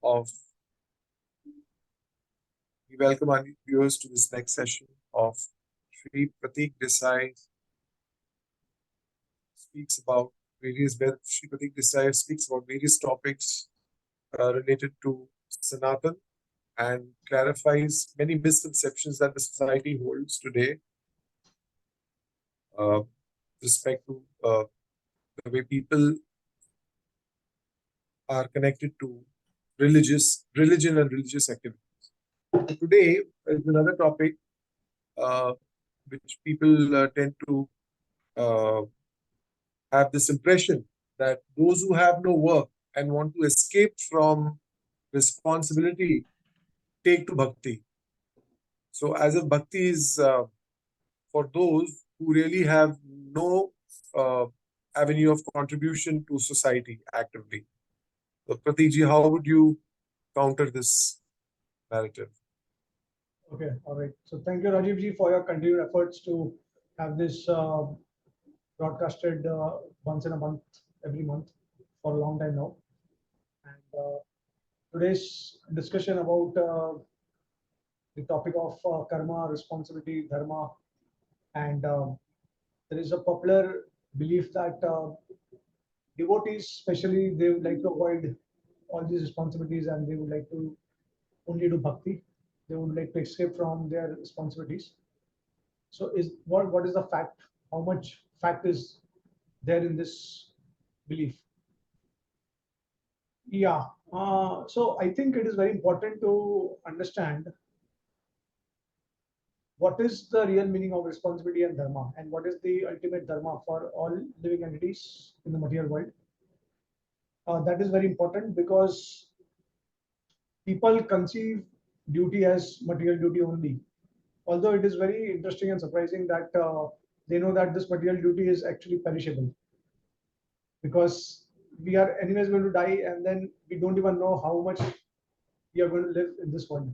of we welcome our viewers to this next session of Sri Pratik Desai speaks about Sri Pratik Desai speaks about various topics related to Sanatan and clarifies many misconceptions that the society holds today with respect to the way people are connected to religion and religious activities. Today is another topic uh, which people tend to uh, have this impression that those who have no work and want to escape from responsibility take to bhakti. So, as if bhakti is for those who really have no uh, avenue of contribution to society actively. So, Pratikji, how would you counter this narrative? Okay, all right. So thank you, Rajiv ji, for your continued efforts to have this broadcasted once in a month, every month, for a long time now. And today's discussion about the topic of karma, responsibility, dharma, and there is a popular belief that devotees, especially, they would like to avoid all these responsibilities and they would like to only do bhakti. They would like to escape from their responsibilities. So, is what is the fact? How much fact is there in this belief? Yeah. So I think it is very important to understand what is the real meaning of responsibility and dharma, and what is the ultimate dharma for all living entities in the material world. That is very important because people conceive duty as material duty only. Although it is very interesting and surprising that they know that this material duty is actually perishable, because we are anyways going to die, and then we don't even know how much we are going to live in this world.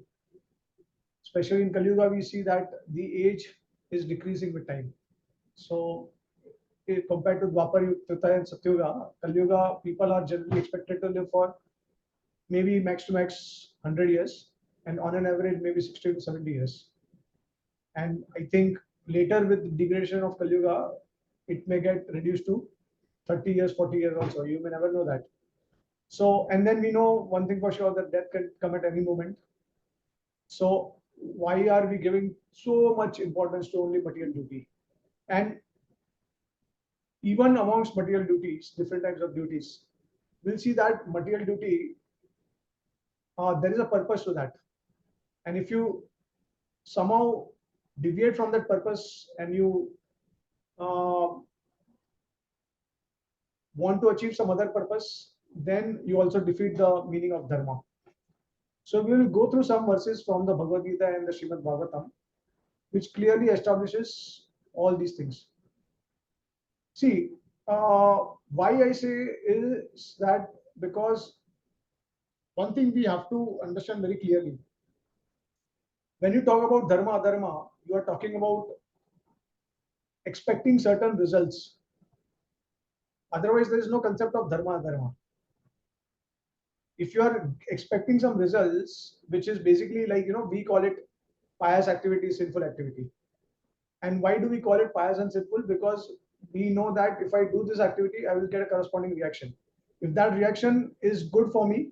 Especially in Kali Yuga, we see that the age is decreasing with time. So, compared to Dwapar Yuga, Treta and Satyuga, Kali Yuga, people are generally expected to live for maybe max to max 100 years, and on an average, maybe 60 to 70 years. And I think later, with the degradation of Kali Yuga, it may get reduced to 30 years, 40 years also. You may never know that. So, and then we know one thing for sure, that death can come at any moment. So, why are we giving so much importance to only material duty? And even amongst material duties, different types of duties, we'll see that material duty, there is a purpose to that. And if you somehow deviate from that purpose and you uh, want to achieve some other purpose, then you also defeat the meaning of dharma. So we will go through some verses from the Bhagavad Gita and the Srimad Bhagavatam, which clearly establishes all these things. See, why I say is that because one thing we have to understand very clearly. When you talk about dharma, adharma, you are talking about expecting certain results. Otherwise, there is no concept of dharma, adharma. If you are expecting some results, which is basically like, we call it pious activity, sinful activity. And why do we call it pious and sinful? Because we know that if I do this activity, I will get a corresponding reaction. If that reaction is good for me,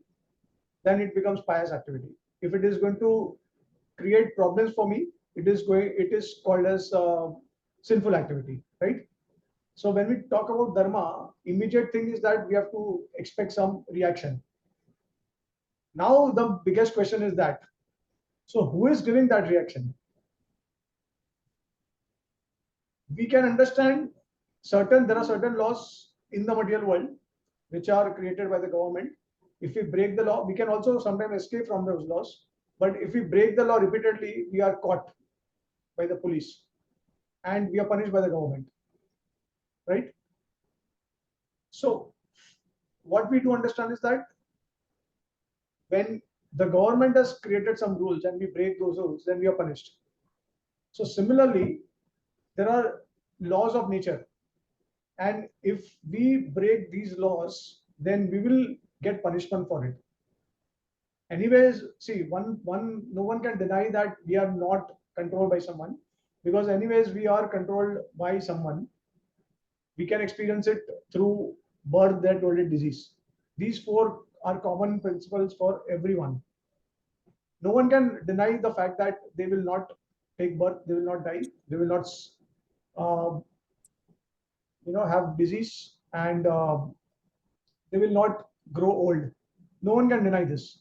then it becomes pious activity. If it is going to create problems for me, it is called as sinful activity, right? So when we talk about dharma, immediate thing is that we have to expect some reaction. Now the biggest question is that, so who is giving that reaction? We can understand there are certain laws in the material world which are created by the government. If we break the law, we can also sometimes escape from those laws. But if we break the law repeatedly, we are caught by the police and we are punished by the government, right? So what we do understand is that when the government has created some rules and we break those rules, then we are punished. So similarly, there are laws of nature, and if we break these laws, then we will get punishment for it. Anyways, see, no one can deny that we are not controlled by someone, because anyways we are controlled by someone. We can experience it through birth, death, old age, disease. These four are common principles for everyone. No one can deny the fact that they will not take birth, they will not die, they will not, uh, have disease, and they will not grow old. No one can deny this.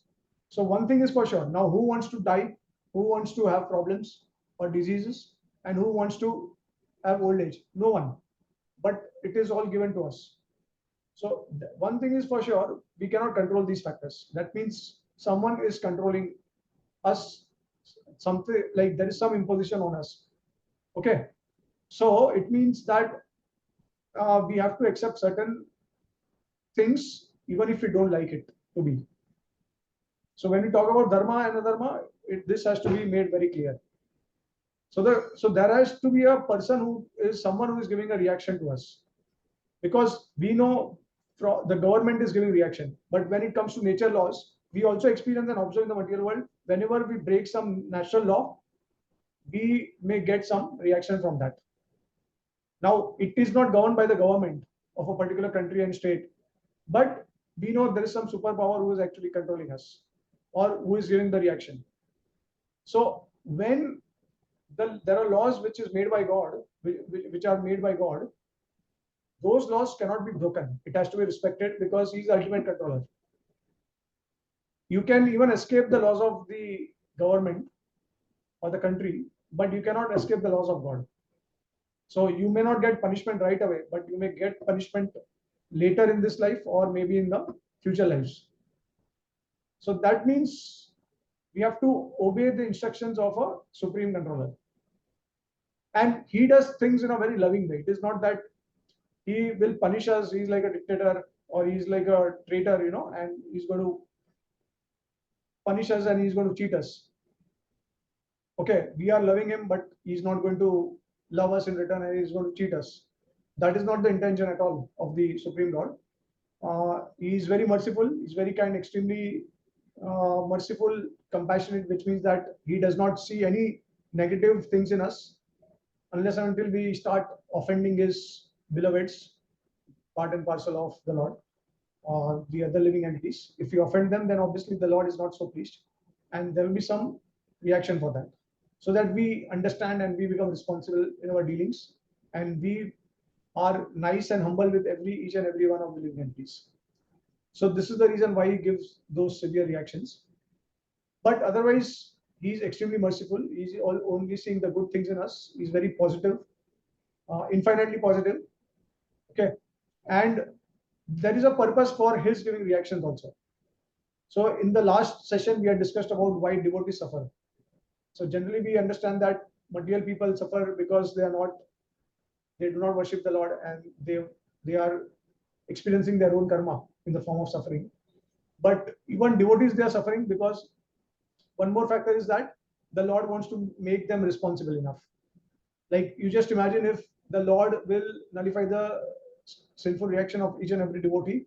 So one thing is for sure. Now, who wants to die? Who wants to have problems or diseases? And who wants to have old age? No one. But it is all given to us. So one thing is for sure, we cannot control these factors. That means someone is controlling us, something like there is some imposition on us. Okay. So it means that we have to accept certain things even if we don't like it to be. So when we talk about dharma and adharma, this has to be made very clear. So there has to be a person who is someone who is giving a reaction to us, because we know the government is giving reaction, but when it comes to nature laws, we also experience and observe in the material world. Whenever we break some natural law, we may get some reaction from that. Now, it is not governed by the government of a particular country and state, but we know there is some superpower who is actually controlling us or who is giving the reaction. So when there are laws which is made by God, which are made by God, those laws cannot be broken. It has to be respected because He is the ultimate controller. You can even escape the laws of the government or the country, but you cannot escape the laws of God. So you may not get punishment right away, but you may get punishment later in this life or maybe in the future lives. So that means we have to obey the instructions of a supreme controller. And He does things in a very loving way. It is not that He will punish us, He's like a dictator or He's like a traitor, and He's going to punish us and He's going to cheat us. Okay, we are loving Him, but He's not going to love us in return and He's going to cheat us. That is not the intention at all of the Supreme Lord. He is very merciful, He's very kind, extremely merciful, compassionate, which means that He does not see any negative things in us unless and until we start offending His beloveds, part and parcel of the Lord, or the other living entities. If we offend them, then obviously the Lord is not so pleased, and there will be some reaction for that. So that we understand and we become responsible in our dealings, and we are nice and humble with each and every one of the living entities. So this is the reason why He gives those severe reactions. But otherwise, He's extremely merciful. He's only seeing the good things in us. He's very positive, infinitely positive. Okay, and there is a purpose for His giving reactions also. So in the last session, we had discussed about why devotees suffer. So generally, we understand that material people suffer because they do not worship the Lord, and they are experiencing their own karma in the form of suffering. But even devotees, they are suffering because one more factor is that the Lord wants to make them responsible enough. Like, you just imagine if the Lord will nullify the sinful reaction of each and every devotee,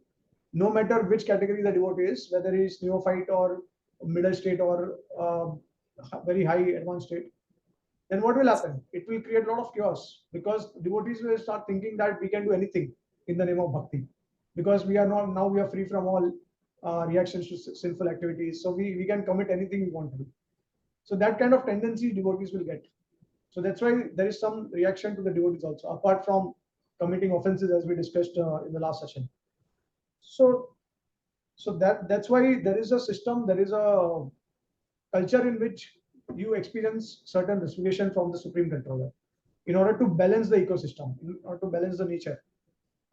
no matter which category the devotee is, whether he is neophyte or middle state or very high advanced state, then what will happen? It will create a lot of chaos, because devotees will start thinking that we can do anything in the name of bhakti, because we are not, now we are free from all reactions to sinful activities, so we can commit anything we want to do. So that kind of tendency devotees will get. So that's why there is some reaction to the devotees also, apart from committing offenses, as we discussed in the last session. So that's why there is a system, there is a culture in which you experience certain restriction from the supreme controller in order to balance the ecosystem, in order to balance the nature.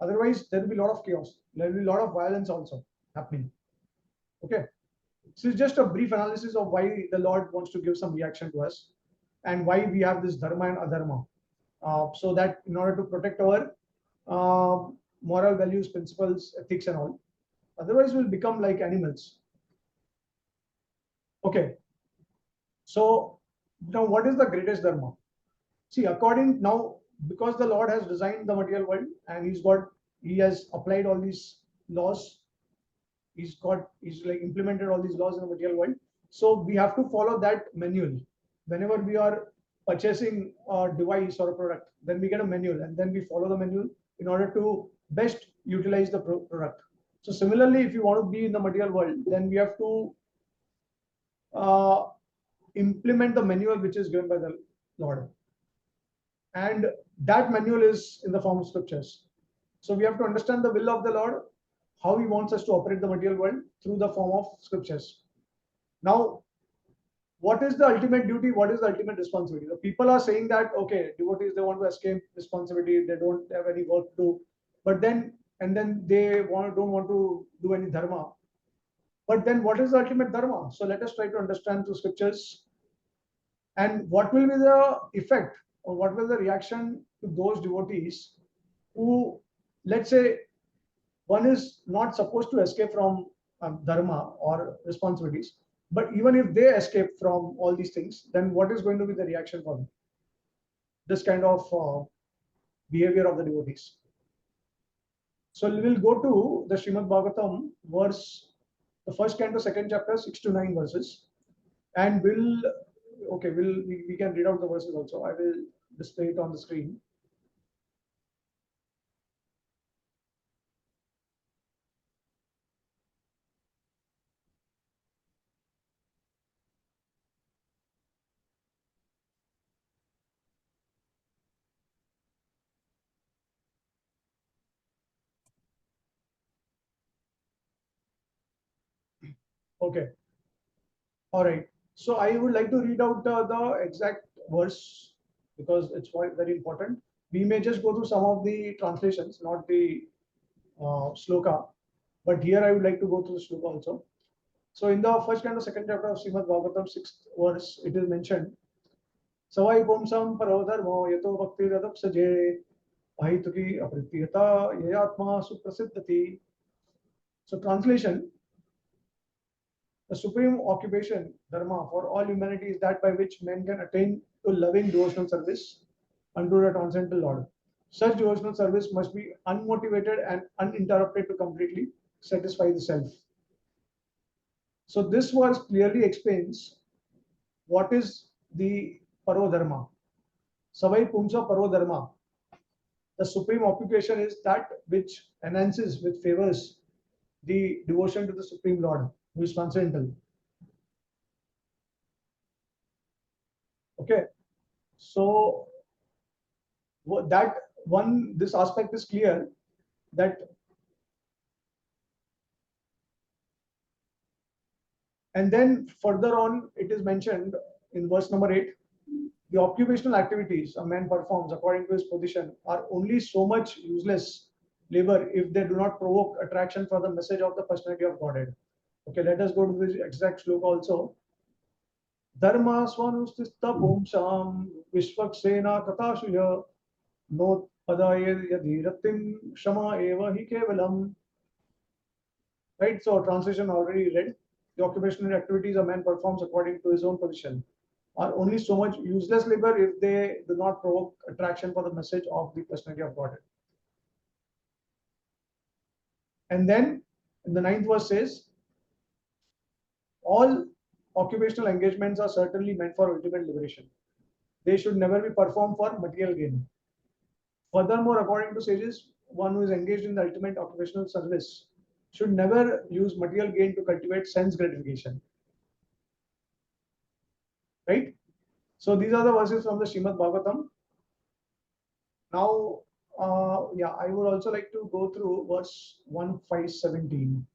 Otherwise, there will be a lot of chaos. There will be a lot of violence also happening. Okay. So it's just a brief analysis of why the Lord wants to give some reaction to us and why we have this dharma and adharma. So that in order to protect our moral values, principles, ethics, and all. Otherwise, we'll become like animals. Okay. So now, what is the greatest dharma? See, according now, because the Lord has designed the material world and He has applied all these laws, he's like implemented all these laws in the material world. So we have to follow that manual. Whenever we are purchasing a device or a product, then we get a manual and then we follow the manual in order to best utilize the product. So similarly, if you want to be in the material world, then we have to uh, implement the manual which is given by the Lord. And that manual is in the form of scriptures. So we have to understand the will of the Lord, how he wants us to operate the material world through the form of scriptures. Now, what is the ultimate duty? What is the ultimate responsibility? The people are saying that, okay, devotees, they want to escape responsibility, they don't have any work to do, but then, and then they don't want to do any dharma. But then what is the ultimate dharma? So let us try to understand through scriptures. And what will be the effect or what will the reaction to those devotees who, let's say, one is not supposed to escape from dharma or responsibilities, but even if they escape from all these things, then what is going to be the reaction for them? This kind of behavior of the devotees. So we will go to the Srimad Bhagavatam verse, the first canto, second chapter, 6 to 9 verses, and we can read out the verses also. I will display it on the screen. Okay. All right. So I would like to read out the exact verse because it's very important. We may just go through some of the translations, not the sloka. But here I would like to go through the sloka also. So in the first canto, second chapter of Srimad Bhagavatam, sixth verse, it is mentioned, Savai pumsam parodharmo yato bhakti radapsaje ahituki apritiyata yayatma suprasiddhati. So translation, the supreme occupation, dharma, for all humanity is that by which men can attain to loving devotional service unto the transcendental Lord. Such devotional service must be unmotivated and uninterrupted to completely satisfy the self. So this verse clearly explains what is the parodharma. Savai pumsa parodharma. The supreme occupation is that which enhances, which favors the devotion to the Supreme Lord, who is transcendental. Okay, so that one, this aspect is clear that, and then further on it is mentioned in verse number 8, the occupational activities a man performs according to his position are only so much useless labor if they do not provoke attraction for the message of the personality of Godhead. Okay, let us go to this exact sloka also. Dharma swanustista pumsam vishvaksena katashuya not padaya yadhiratim shama eva hi kevalam. Right, so translation already read. The occupational activities a man performs according to his own position are only so much useless labor if they do not provoke attraction for the message of the personality of Godhead. And then in the ninth verse says, all occupational engagements are certainly meant for ultimate liberation. They should never be performed for material gain. Furthermore, according to sages, one who is engaged in the ultimate occupational service should never use material gain to cultivate sense gratification. Right? So these are the verses from the Srimad Bhagavatam. Now, I would also like to go through verse 1517.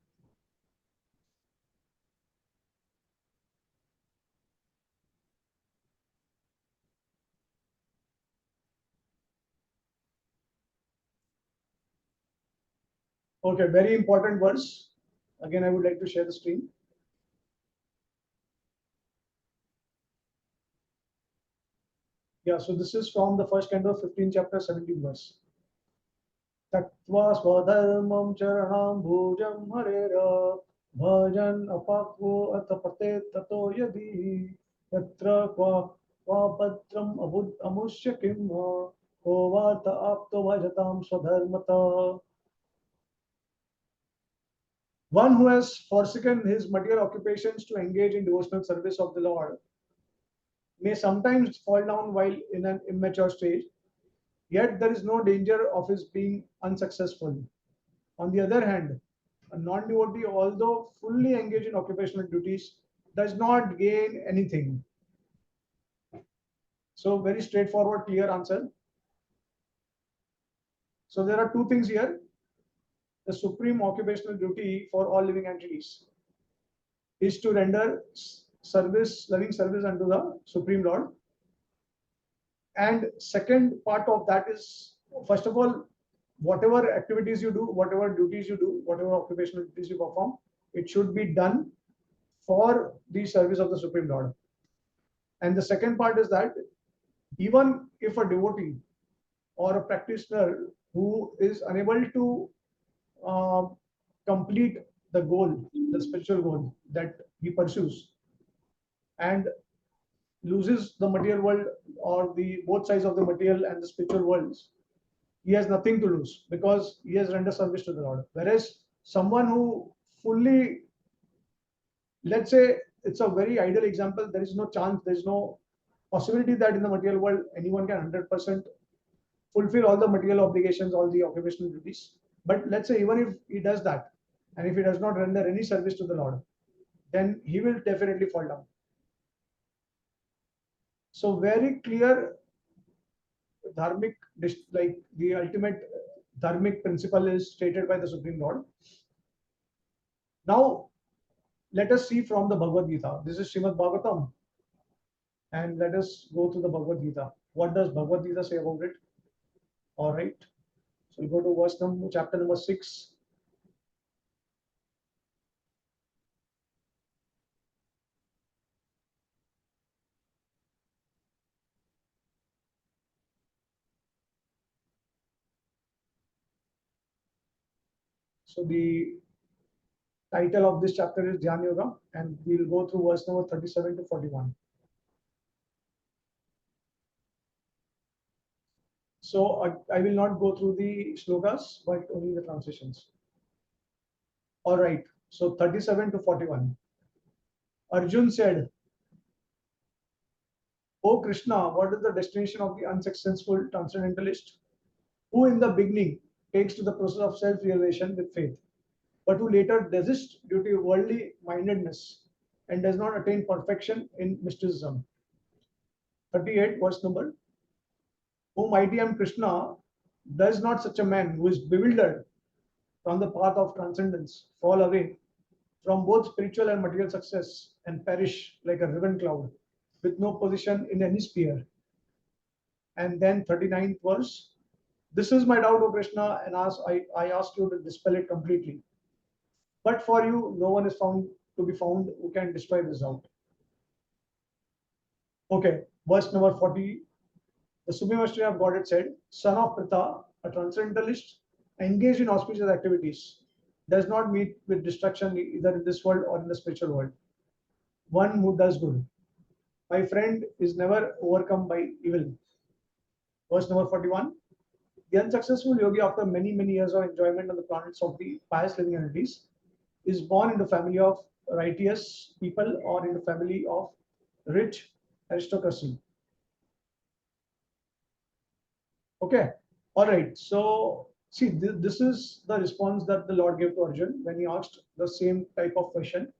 Okay, very important verse. Again, I would like to share the screen. Yeah, so this is from the first canto, 15 chapter, 17 verse. Taktva swadharmam charanam bhujam harera bhajan apakvo atapate tato yadi yatra kwa patram abud amushya kim kovarta apto bhajatam swadharmata. One who has forsaken his material occupations to engage in devotional service of the Lord may sometimes fall down while in an immature stage, yet there is no danger of his being unsuccessful. On the other hand, a non-devotee, although fully engaged in occupational duties, does not gain anything. So very straightforward, clear answer. So there are two things here. The supreme occupational duty for all living entities is to render service, loving service unto the Supreme Lord. And second part of that is, first of all, whatever activities you do, whatever duties you do, whatever occupational duties you perform, it should be done for the service of the Supreme Lord. And the second part is that even if a devotee or a practitioner who is unable to uh, complete the goal, the spiritual goal that he pursues, and loses the material world or the both sides of the material and the spiritual worlds, he has nothing to lose because he has rendered service to the Lord. Whereas someone who fully, let's say, it's a very ideal example, there is no chance, there is no possibility that in the material world anyone can 100% fulfill all the material obligations, all the occupational duties. But let's say even if he does that, and if he does not render any service to the Lord, then he will definitely fall down. So very clear dharmic, like the ultimate dharmic principle is stated by the Supreme Lord. Now, let us see from the Bhagavad Gita. This is Srimad Bhagavatam. And let us go to the Bhagavad Gita. What does Bhagavad Gita say about it? All right. So we go to verse number, chapter number 6. So the title of this chapter is Dhyan Yoga, and we'll go through verse number 37 to 41. So I will not go through the slokas, but only the translations. All right. So 37 to 41. Arjun said, "O Krishna, what is the destination of the unsuccessful transcendentalist who in the beginning takes to the process of self-realization with faith, but who later desists due to worldly mindedness and does not attain perfection in mysticism?" 38 verse number. "O mighty M Krishna, does not such a man who is bewildered from the path of transcendence fall away from both spiritual and material success and perish like a riven cloud with no position in any sphere?" And then 39th verse. "This is my doubt, O Krishna, and I ask you to dispel it completely. But for you, no one is found to be found who can destroy this doubt." Okay, verse number 40. The Supreme Mystery of God had said, "Son of Pritha, a transcendentalist engaged in auspicious activities, does not meet with destruction either in this world or in the spiritual world. One who does good, my friend, is never overcome by evil." Verse number 41. The unsuccessful yogi, after many, many years of enjoyment on the planets of the pious living entities, is born in the family of righteous people or in the family of rich aristocracy. Okay. All right. So, see, this is the response that the Lord gave to Arjun when he asked the same type of question.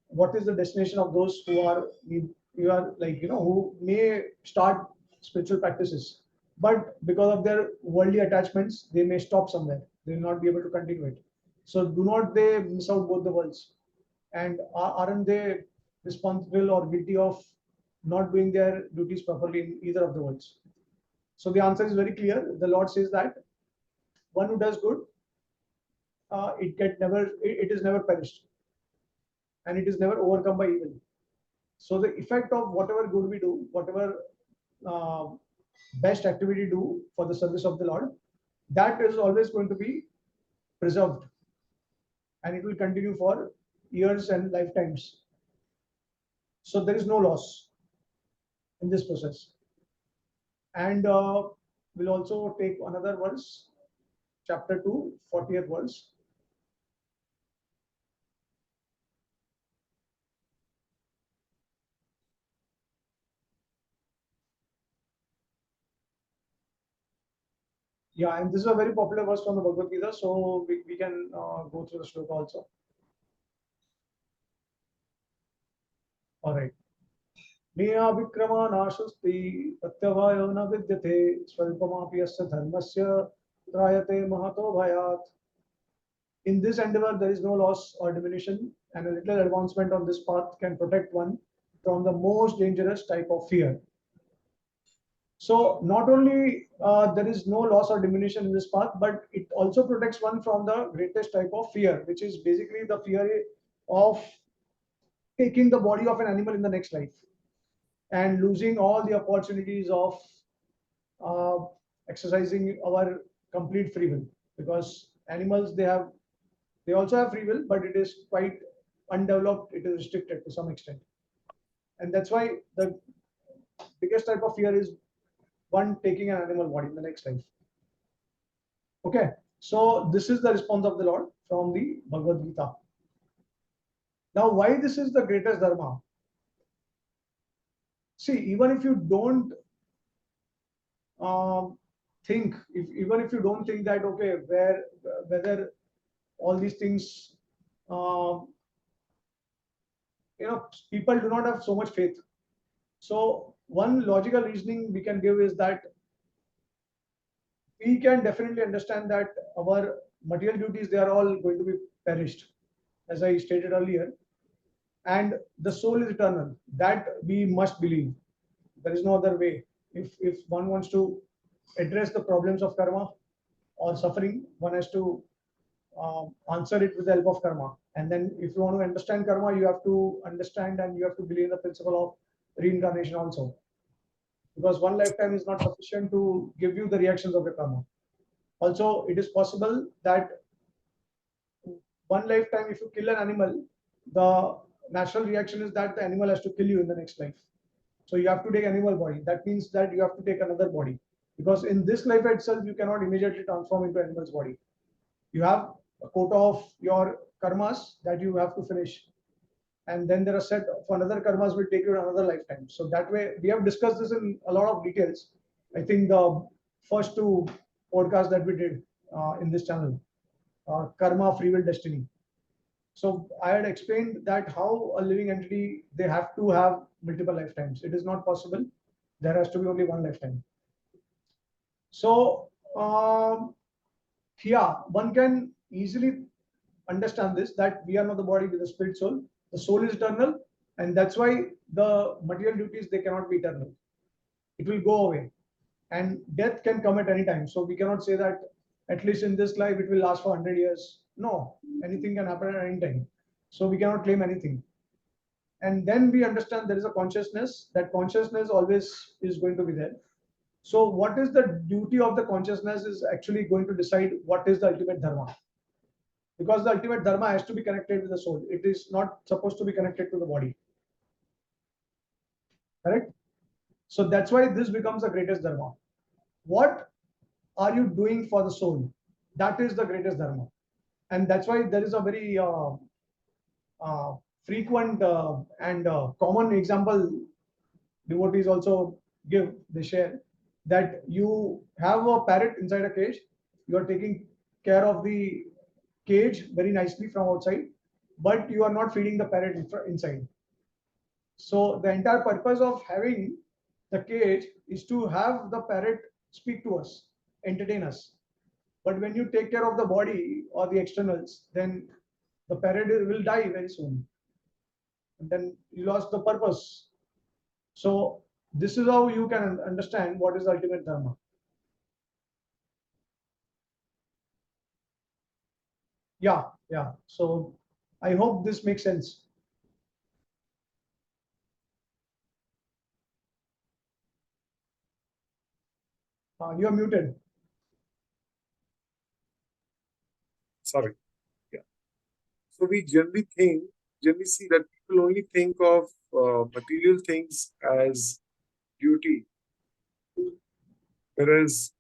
What is the destination of those who are like, who may start spiritual practices, but because of their worldly attachments, they may stop somewhere. They will not be able to continue it. So do not they miss out both the worlds? And aren't they responsible or guilty of not doing their duties properly in either of the worlds? So the answer is very clear. The Lord says that one who does good, it is never perished, and it is never overcome by evil. So the effect of whatever good we do, whatever uh, best activity do for the service of the Lord, that is always going to be preserved, and it will continue for years and lifetimes. So there is no loss in this process. And we'll also take another verse, chapter 2, 40th verse. Yeah, and this is a very popular verse from the Bhagavad Gita, so we can go through the shloka also. All right. Niya vikrama nashusti pratyavayo na vidyate swalpamapi yasya dharmasya trayate mahato bhayat. In this endeavor, there is no loss or diminution, and a little advancement on this path can protect one from the most dangerous type of fear. So not only there is no loss or diminution in this path, but it also protects one from the greatest type of fear, which is basically the fear of taking the body of an animal in the next life and losing all the opportunities of uh, exercising our complete free will. Because animals, they also have free will, but it is quite undeveloped. It is restricted to some extent, and that's why the biggest type of fear is one taking an animal body in the next life. Okay, so this is the response of the Lord from the Bhagavad Gita. Now, why this is the greatest dharma? See, even if you don't think, even if you don't think that okay, whether all these things, um, people do not have so much faith. So one logical reasoning we can give is that we can definitely understand that our material duties, they are all going to be perished, as I stated earlier, and the soul is eternal. That we must believe. There is no other way. If one wants to address the problems of karma or suffering, one has to answer it with the help of karma. And then, if you want to understand karma, you have to understand and you have to believe in the principle of reincarnation also. Because one lifetime is not sufficient to give you the reactions of your karma. Also, it is possible that one lifetime, if you kill an animal, the natural reaction is that the animal has to kill you in the next life. So you have to take animal body. That means that you have to take another body. Because in this life itself, you cannot immediately transform into animal's body. You have a quota of your karmas that you have to finish. And then there are set of another karmas will take you another lifetime. So that way, we have discussed this in a lot of details. I think the first two podcasts that we did in this channel, karma, free will, destiny. So I had explained that how a living entity, they have to have multiple lifetimes. It is not possible. There has to be only one lifetime. So yeah, one can easily understand this, that we are not the body with the spirit soul. The soul is eternal, and that's why the material duties, they cannot be eternal. It will go away, and death can come at any time. So we cannot say that at least in this life it will last for 100 years. No, anything can happen at any time. So we cannot claim anything. And then we understand there is a consciousness. That consciousness always is going to be there. So what is the duty of the consciousness is actually going to decide what is the ultimate dharma. Because the ultimate dharma has to be connected with the soul. It is not supposed to be connected to the body. Correct? So that's why this becomes the greatest dharma. What are you doing for the soul? That is the greatest dharma. And that's why there is a very uh, frequent and common example devotees also give, they share, that you have a parrot inside a cage, you are taking care of the cage very nicely from outside, but you are not feeding the parrot inside. So the entire purpose of having the cage is to have the parrot speak to us, entertain us. But when you take care of the body or the externals, then the parrot will die very soon. And then you lost the purpose. So this is how you can understand what is the ultimate dharma. Yeah, yeah. So I hope this makes sense. You are muted. Sorry. Yeah. So we generally see that people only think of material things as duty, whereas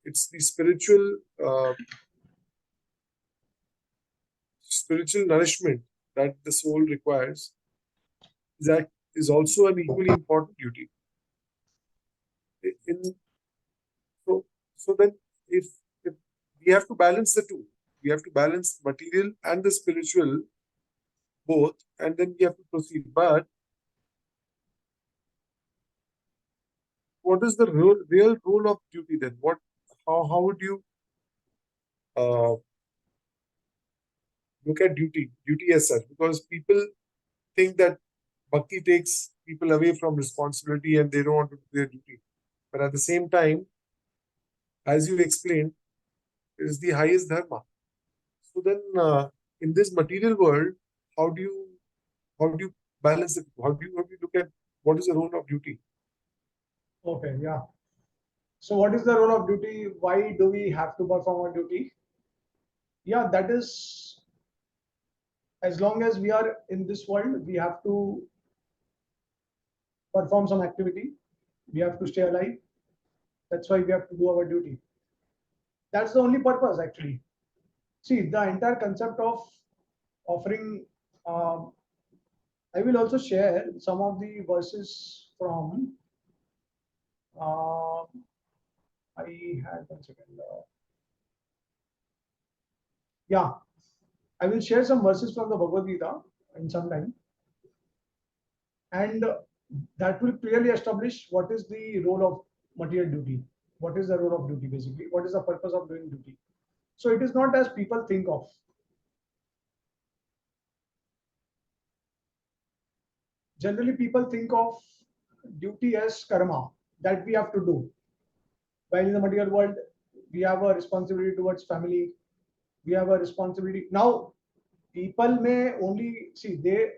it's the spiritual nourishment that the soul requires that is also an equally important duty. In, so So then, if we have to balance the two, we have to balance material and the spiritual both, and then we have to proceed. But what is the real role of duty then? How would you uh, look at duty as such? Because people think that bhakti takes people away from responsibility and they don't want to do their duty. But at the same time, as you explained, it is the highest dharma. So then, in this material world, how do you balance it? How do you look at what is the role of duty? Okay, yeah. So what is the role of duty? Why do we have to perform our duty? Yeah, that is, as long as we are in this world, we have to perform some activity. We have to stay alive. That's why we have to do our duty. That's the only purpose, actually. See, the entire concept of offering, I will also share some of the verses from, uh, I had 1 second. Yeah, I will share some verses from the Bhagavad Gita in some time. And that will clearly establish what is the role of material duty. What is the role of duty, basically? What is the purpose of doing duty? So it is not as people think of. Generally, people think of duty as karma that we have to do. While in the material world, we have a responsibility towards family. We have a responsibility. Now, people may only see they,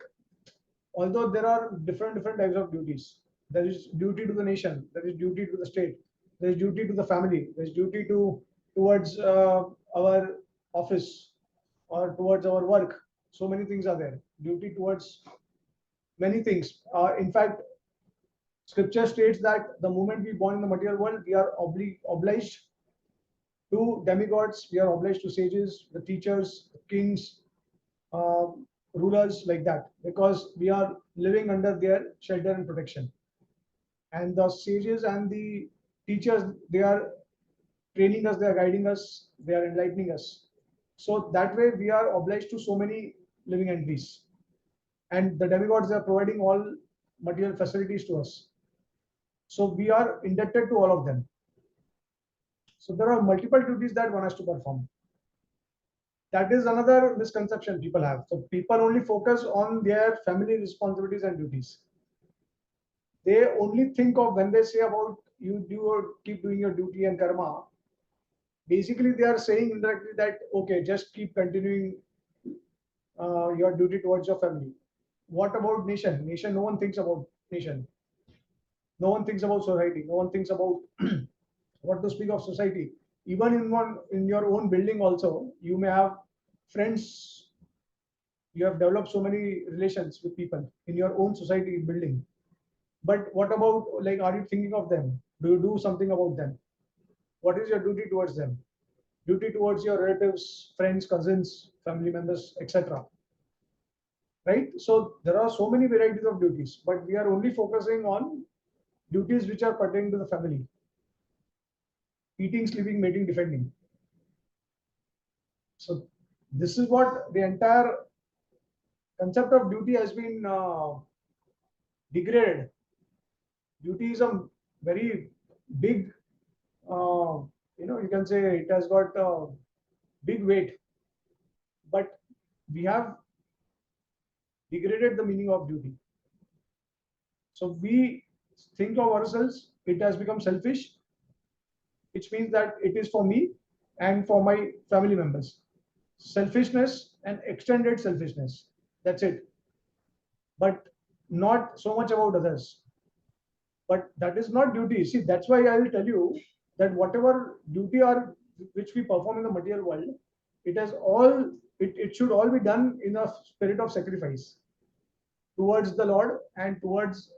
although there are different types of duties. There is duty to the nation. There is duty to the state. There is duty to the family. There is duty towards our office or towards our work. So many things are there. Duty towards many things. In fact, Scripture states that the moment we born in the material world, we are obliged to demigods, we are obliged to sages, the teachers, kings, uh, rulers, like that, because we are living under their shelter and protection. And the sages and the teachers, they are training us, they are guiding us, they are enlightening us. So that way, we are obliged to so many living entities. And the demigods, they are providing all material facilities to us. So we are indebted to all of them. So there are multiple duties that one has to perform. That is another misconception people have. So people only focus on their family responsibilities and duties. They only think of, when they say about you do or keep doing your duty and karma, basically they are saying indirectly that, okay, just keep continuing your duty towards your family. What about nation? Nation, no one thinks about nation. No one thinks about society. No one thinks about what to speak of society. Even in your own building also, you may have friends. You have developed so many relations with people in your own society building. But what about, like, are you thinking of them? Do you do something about them? What is your duty towards them? Duty towards your relatives, friends, cousins, family members, etc. Right? So there are so many varieties of duties, but we are only focusing on duties which are pertaining to the family: eating, sleeping, mating, defending. So this is what the entire concept of duty has been degraded. Duty is a very big, you can say it has got a big weight, but we have degraded the meaning of duty. So we think of ourselves, it has become selfish, which means that it is for me and for my family members. Selfishness and extended selfishness. That's it. But not so much about others. But that is not duty. See, that's why I will tell you that whatever duty are which we perform in the material world, it has all it should all be done in a spirit of sacrifice towards the Lord and towards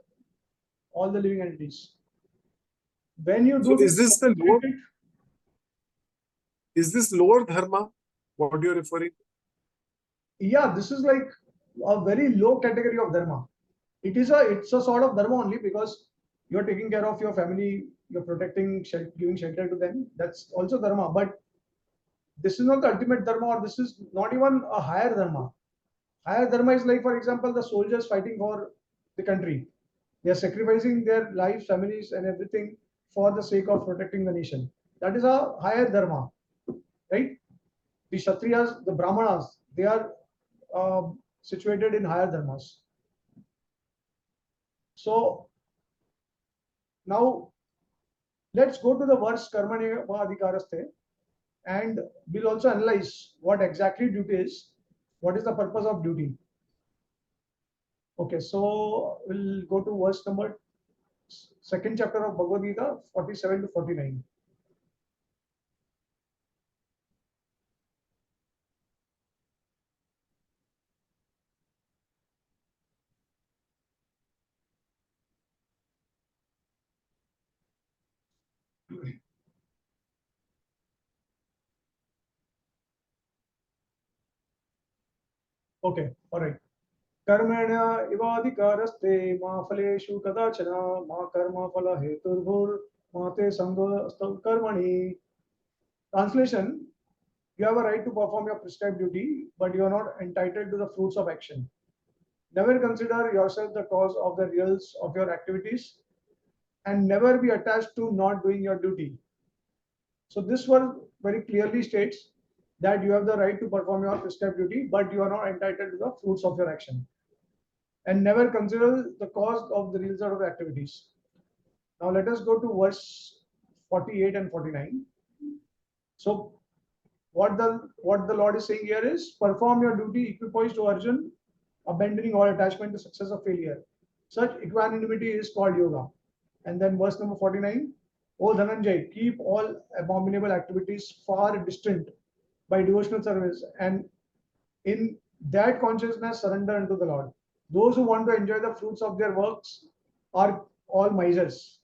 all the living entities. When you So do this, is this lower dharma what you're referring to? yeah, this is like a very low category of dharma. It's a sort of dharma only because you're taking care of your family, you're protecting, giving shelter to them. That's also dharma. But this is not the ultimate dharma, or this is not even a higher dharma. Higher dharma is like, for example, the soldiers fighting for the country. They are sacrificing their lives, families, and everything for the sake of protecting the nation. That is a higher dharma, right? The Kshatriyas, the Brahmanas, they are situated in higher dharmas. So now let's go to the verse Karmane Adhikaraste, and we'll also analyze what exactly duty is, what is the purpose of duty. Okay, so we'll go to verse number second chapter of Bhagavad Gita, 47 to 49. Okay, all right. कर्मण इवाधिकारस्ते मा फलेषु कदाचन मा कर्म फल हेतुर्भुर माते संगोऽस्तु कर्मणि. Translation: you have a right to perform your prescribed duty, but you are not entitled to the fruits of action. Never consider yourself the cause of the results of your activities, and never be attached to not doing your duty. So this verse very clearly states that you have the right to perform your prescribed duty, but you are not entitled to the fruits of your action. And never consider the cause of the result of activities. Now let us go to verse 48 and 49. So what the Lord is saying here is, perform your duty equipoised to Arjun, abandoning all attachment to success or failure. Such equanimity is called yoga. And then verse number 49, O Dhananjay, keep all abominable activities far distant by devotional service, and in that consciousness surrender unto the Lord. Those who want to enjoy the fruits of their works are all misers.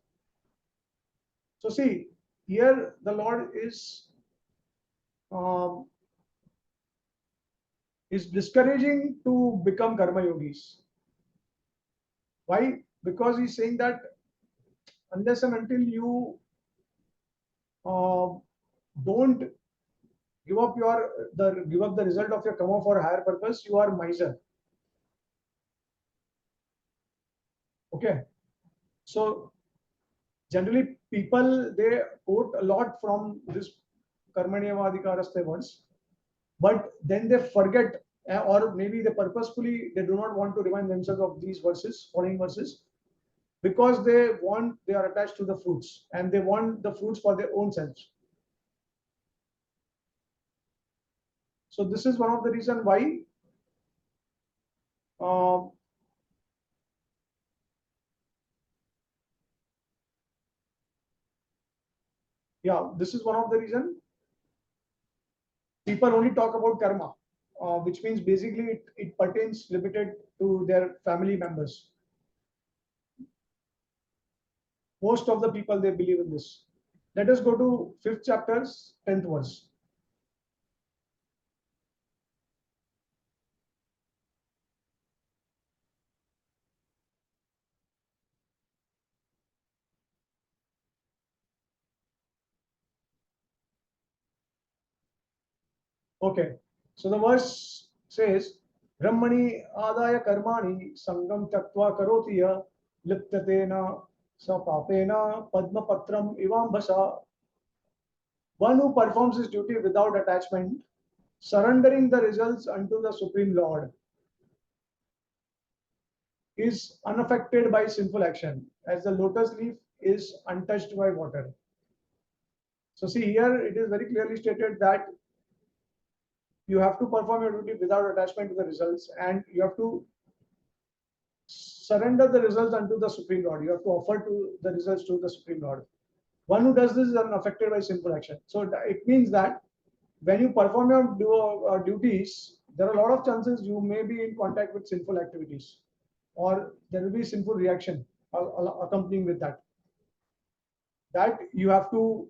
So see, here the Lord um, is discouraging to become karma yogis. Why? Because he's saying that unless and until you uh, don't give up the result of your karma for a higher purpose, you are miser. Okay, so generally people, they quote a lot from this Karmaniyavadikaraste verse, but then they forget, or maybe they purposefully they do not want to remind themselves of these verses, following verses, because they are attached to the fruits, and they want the fruits for their own selves. So this is one of the reason why um, this is one of the reason people only talk about karma, which means basically it pertains limited to their family members. Most of the people, they believe in this. Let us go to 5th chapter's 10th verse. Okay, so the verse says, Brahmani adaya karmani sangam taktva karoti ya liptatena sapapena padmapatram ivambasa. One who performs his duty without attachment, surrendering the results unto the Supreme Lord, is unaffected by sinful action, as the lotus leaf is untouched by water. So see, here it is very clearly stated that you have to perform your duty without attachment to the results, and you have to surrender the results unto the Supreme Lord. You have to offer to the results to the Supreme Lord. One who does this is unaffected by sinful action. So it means that when you perform your duties, there are a lot of chances you may be in contact with sinful activities, or there will be sinful reaction accompanying with that. That you have to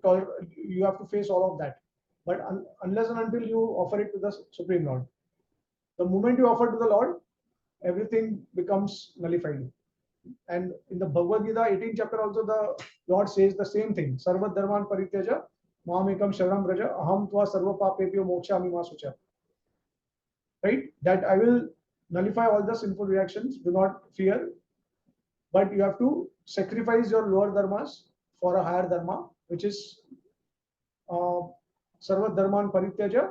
face all of that. But unless and until you offer it to the Supreme Lord, the moment you offer to the Lord, everything becomes nullified. And in the Bhagavad Gita 18th chapter also, the Lord says the same thing. Sarva dharman parityaja mam ekam sharanam vraja aham tva sarva papebhyo mokshami ma sucha. Right? That I will nullify all the sinful reactions. Do not fear. But you have to sacrifice your lower dharmas for a higher dharma, which is sarva dharman parityaja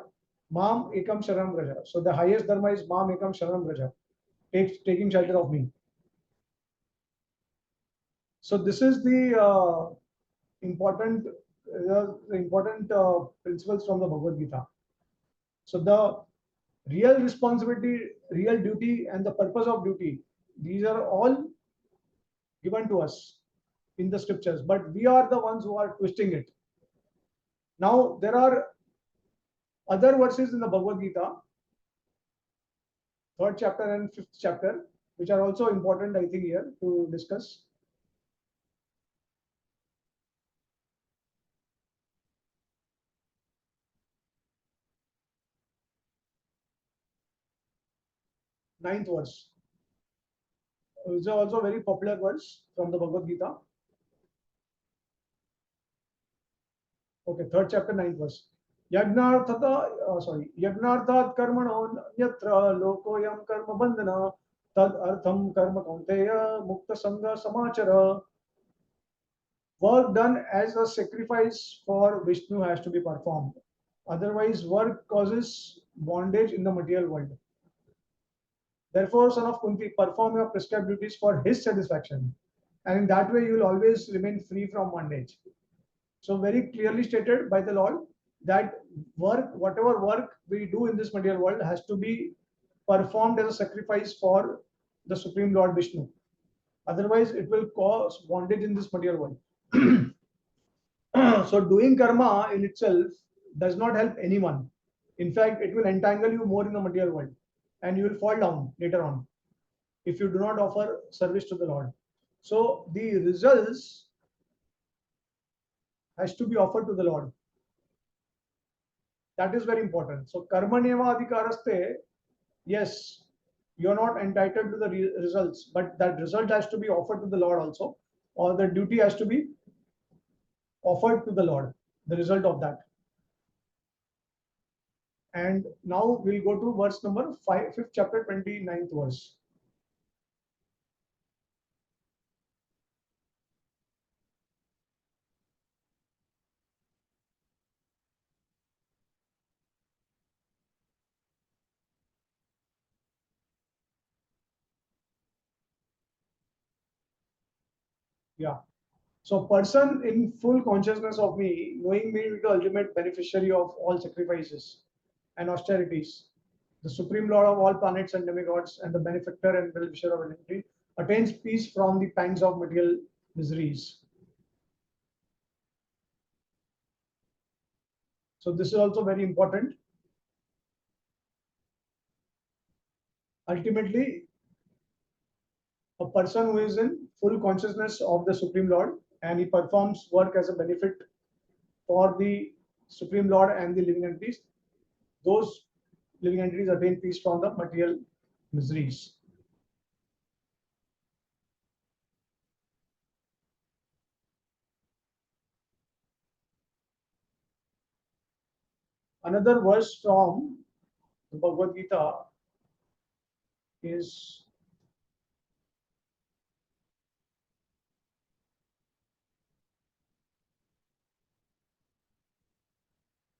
mam ekam sharanam vraja. So the highest dharma is mam ekam sharanam vraja. Taking shelter of me. So this is the important principles from the Bhagavad Gita. So the real responsibility, real duty, and the purpose of duty, these are all given to us in the scriptures, but we are the ones who are twisting it. Now there are other verses in the Bhagavad Gita, 3rd chapter and 5th chapter, which are also important, I think, here to discuss. Ninth verse. It's also a very popular verse from the Bhagavad Gita. Okay, 3rd chapter, 9th verse. Yagnarthat karmano yatra lokoyam karma bandhana tad artham karma kaunteya mukta sangha samachara. Work done as a sacrifice for Vishnu has to be performed. Otherwise, work causes bondage in the material world. Therefore, son of Kunti, perform your prescribed duties for his satisfaction. And in that way, you will always remain free from bondage. So very clearly stated by the Lord that whatever work we do in this material world has to be performed as a sacrifice for the Supreme Lord Vishnu. Otherwise, it will cause bondage in this material world. So doing karma in itself does not help anyone. In fact, it will entangle you more in the material world and you will fall down later on if you do not offer service to the Lord. So the results has to be offered to the Lord. That is very important. So karma neva adhikaraste, yes, you are not entitled to the results, but that result has to be offered to the Lord also, or the duty has to be offered to the Lord, the result of that. And now we'll go to verse number 5, 5th chapter, 29th verse. Yeah. So person in full consciousness of me, knowing me the ultimate beneficiary of all sacrifices and austerities, the supreme lord of all planets and demigods, and the benefactor and well-wisher of humanity, attains peace from the pangs of material miseries. So this is also very important. Ultimately, a person who is in full consciousness of the Supreme Lord and he performs work as a benefit for the Supreme Lord and the living entities, those living entities attain peace from the material miseries. Another verse from the Bhagavad Gita is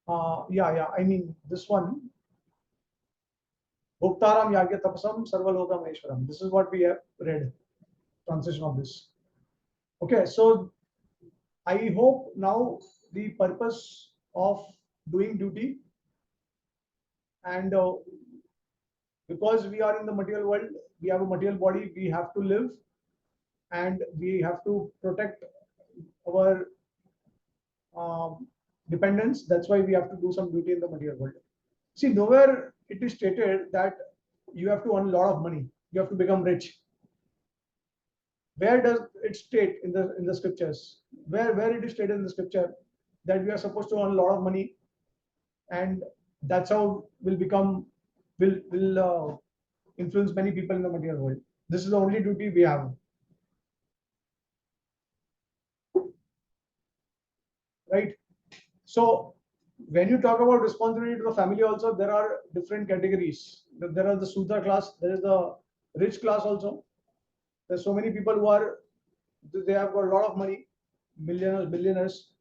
I mean this one. Bhuktaram Yagya Tapasam Sarvaloka Maheshwaram. This is what we have read. Translation of this. Okay, so I hope now the purpose of doing duty and because we are in the material world, we have a material body, we have to live and we have to protect our dependence. That's why we have to do some duty in the material world. See, nowhere it is stated that you have to earn a lot of money, you have to become rich. Where does it state in the scriptures? Where it is stated in the scripture that we are supposed to earn a lot of money, and that's how will influence many people in the material world. This is the only duty we have. right? So when you talk about responsibility to the family also, there are different categories. There are the Sudra class, there is the rich class also. There's so many people who are, they have got a lot of money, millionaires, billionaires.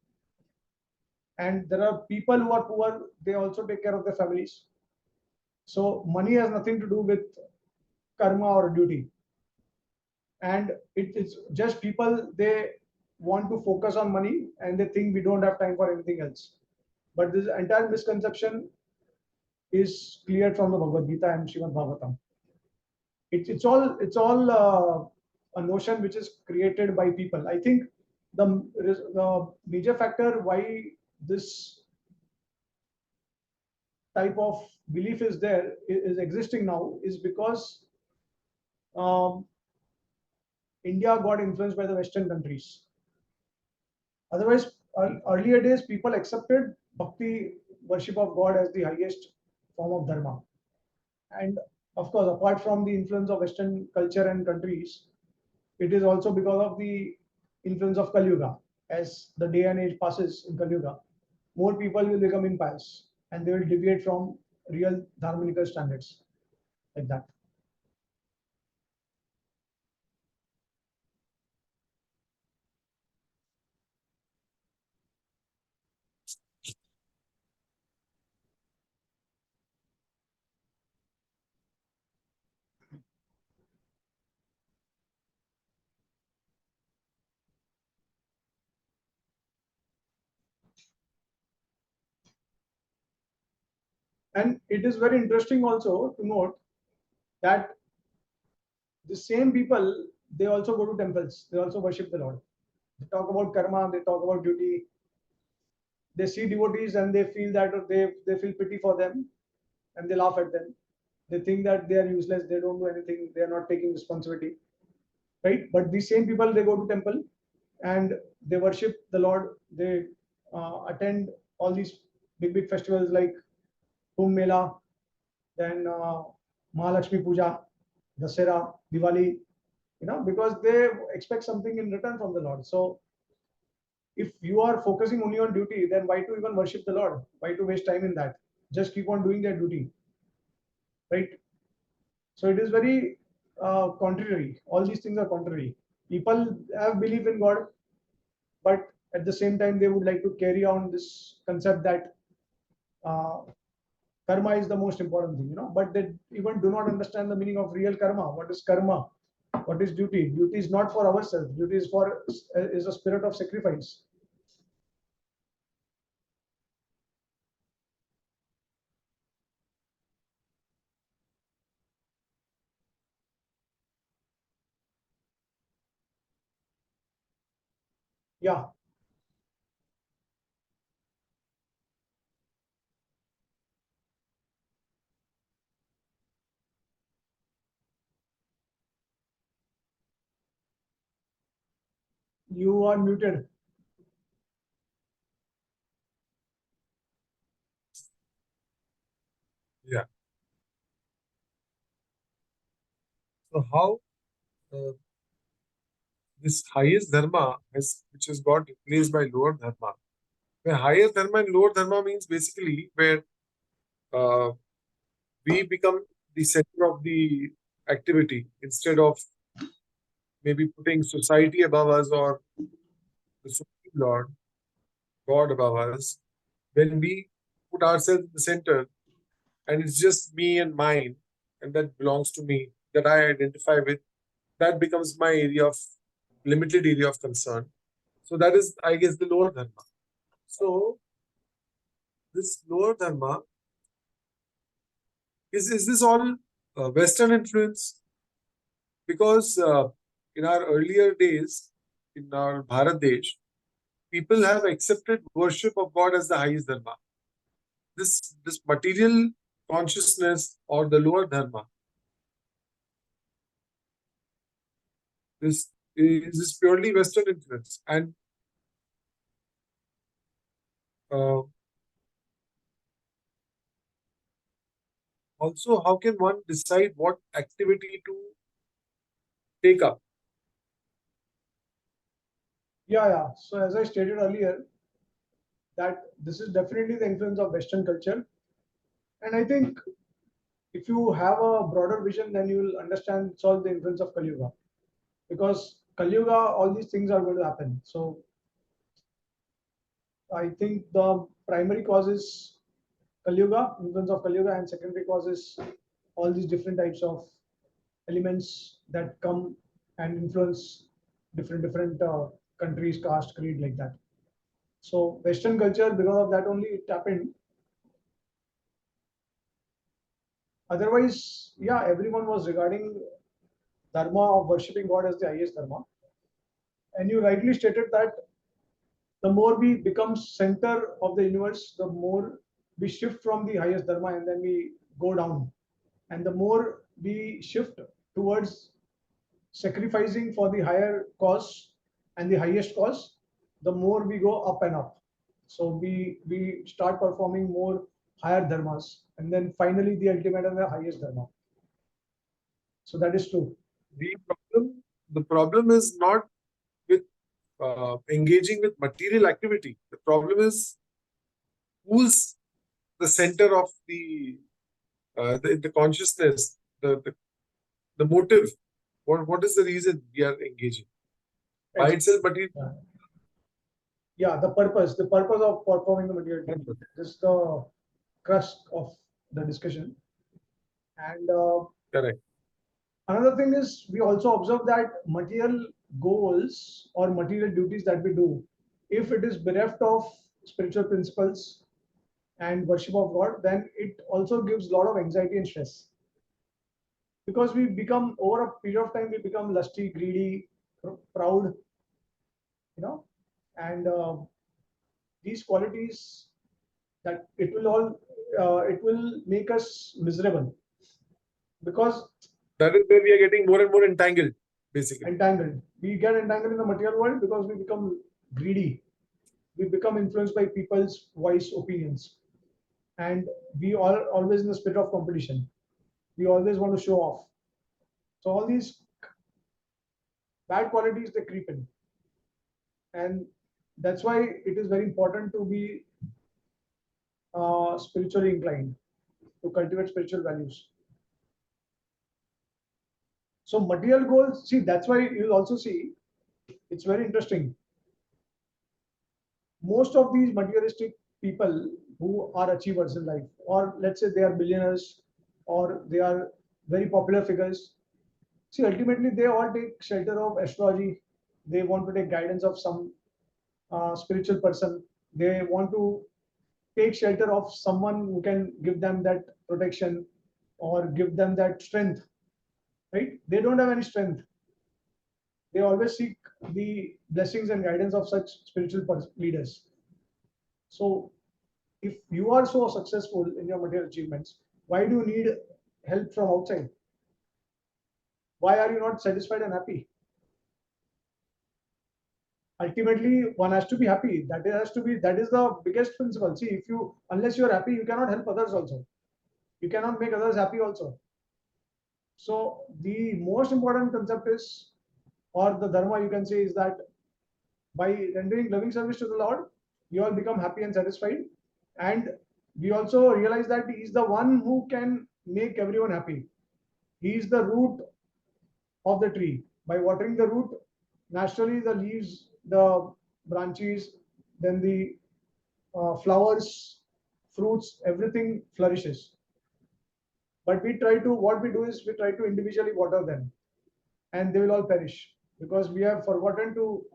And there are people who are poor, they also take care of their families. So money has nothing to do with karma or duty. And it's just people, they want to focus on money and they think we don't have time for anything else. But this entire misconception is cleared from the Bhagavad Gita and Srimad Bhagavatam. It's all a notion which is created by people. I think the major factor why this type of belief is there is existing now is because um, India got influenced by the Western countries. Otherwise, earlier days people accepted bhakti, worship of God, as the highest form of dharma. And of course, apart from the influence of Western culture and countries, it is also because of the influence of Kali Yuga. As the day and age passes in Kali Yuga, more people will become impious and they will deviate from real dharmanical standards, like that. And it is very interesting also to note that the same people, they also go to temples, they also worship the Lord. They talk about karma, they talk about duty, they see devotees and they feel that they feel pity for them and they laugh at them. They think that they are useless, they don't do anything, they are not taking responsibility, right? But these same people, they go to temple and they worship the Lord. They attend all these big festivals like Kumbh Mela, then Mahalakshmi Puja, Dasera, Diwali, because they expect something in return from the Lord. So if you are focusing only on duty, then why to even worship the Lord? Why to waste time in that? Just keep on doing their duty, right? So it is very contrary. All these things are contrary. People have belief in God, but at the same time, they would like to carry on this concept that uh, karma is the most important thing. But they even do not understand the meaning of real karma. What is karma? What is duty? Duty is not for ourselves. Duty is a spirit of sacrifice. Yeah, you are muted. Yeah. So how uh, this highest dharma which has got replaced by lower dharma. Where higher dharma and lower dharma means basically where uh, we become the center of the activity instead of maybe putting society above us or the Supreme Lord, God above us. When we put ourselves in the center and it's just me and mine and that belongs to me, that I identify with, that becomes my area of limited area of concern. So that is, I guess, the lower dharma. So this lower dharma is this all Western influence? Because in our earlier days, in our Bharat Desh, people have accepted worship of God as the highest dharma. This material consciousness or the lower dharma, this is purely Western influence. And uh, also, how can one decide what activity to take up? Yeah, yeah. So as I stated earlier, that this is definitely the influence of Western culture. And I think if you have a broader vision, then you will understand it's all the influence of Kali Yuga. Because Kali Yuga, all these things are going to happen. So I think the primary cause is Kali Yuga, influence of Kali Yuga, and secondary cause is all these different types of elements that come and influence different countries, caste, creed, like that. So Western culture, because of that only, it happened. Otherwise, yeah, everyone was regarding dharma of worshipping God as the highest dharma. And you rightly stated that the more we become center of the universe, the more we shift from the highest dharma and then we go down. And the more we shift towards sacrificing for the higher cause and the highest cause, the more we go up and up. So we start performing more higher dharmas, and then finally the ultimate and the highest dharma. So that is true. The problem is not with engaging with material activity. The problem is who's the center of the consciousness, the motive. What is the reason we are engaging? By itself, but yeah, the purpose of performing the material duty. This is the crux of the discussion. And correct. another thing is we also observe that material goals or material duties that we do, if it is bereft of spiritual principles and worship of God, then it also gives a lot of anxiety and stress. Because we become, over a period of time, we become lusty, greedy, proud, and these qualities, that it will make us miserable, because that is where we are getting more and more entangled, basically. We get entangled in the material world because we become greedy. We become influenced by people's voice opinions. And we are always in the spirit of competition. We always want to show off. So all these bad qualities, they creep in. And that's why it is very important to be spiritually inclined, to cultivate spiritual values. So material goals, see, that's why you'll also see, it's very interesting. Most of these materialistic people who are achievers in life, or let's say they are billionaires, or they are very popular figures, see, ultimately they all take shelter of astrology. They want to take guidance of some spiritual person. They want to take shelter of someone who can give them that protection or give them that strength, right? They don't have any strength. They always seek the blessings and guidance of such spiritual leaders. So if you are so successful in your material achievements, why do you need help from outside? Why are you not satisfied and happy? Ultimately, one has to be happy. That is the biggest principle. See, if you, unless you're happy, you cannot help others also. You cannot make others happy also. So the most important concept is, or the dharma you can say, is that by rendering loving service to the Lord, you all become happy and satisfied. And we also realize that He is the one who can make everyone happy. He is the root of the tree. By watering the root, naturally the leaves, the branches, then the flowers, fruits, everything flourishes. But what we do is we try to individually water them, and they will all perish because we have forgotten to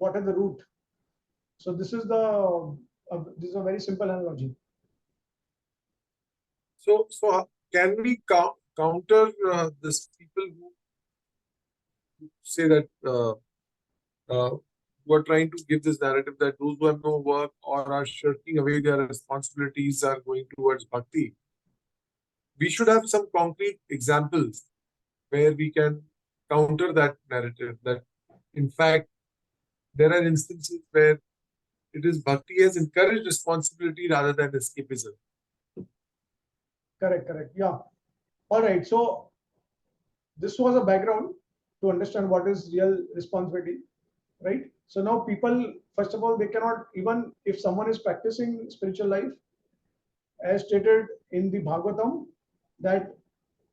water the root. So this is a very simple analogy. So can we counter this people who say that who are trying to give this narrative that those who have no work or are shirking away their responsibilities are going towards bhakti? We should have some concrete examples where we can counter that narrative, that in fact there are instances where it is bhakti has encouraged responsibility rather than escapism. Correct. Yeah. All right. So this was a background to understand what is real responsibility, right? So now people, first of all, they cannot, even if someone is practicing spiritual life, as stated in the Bhagavatam, that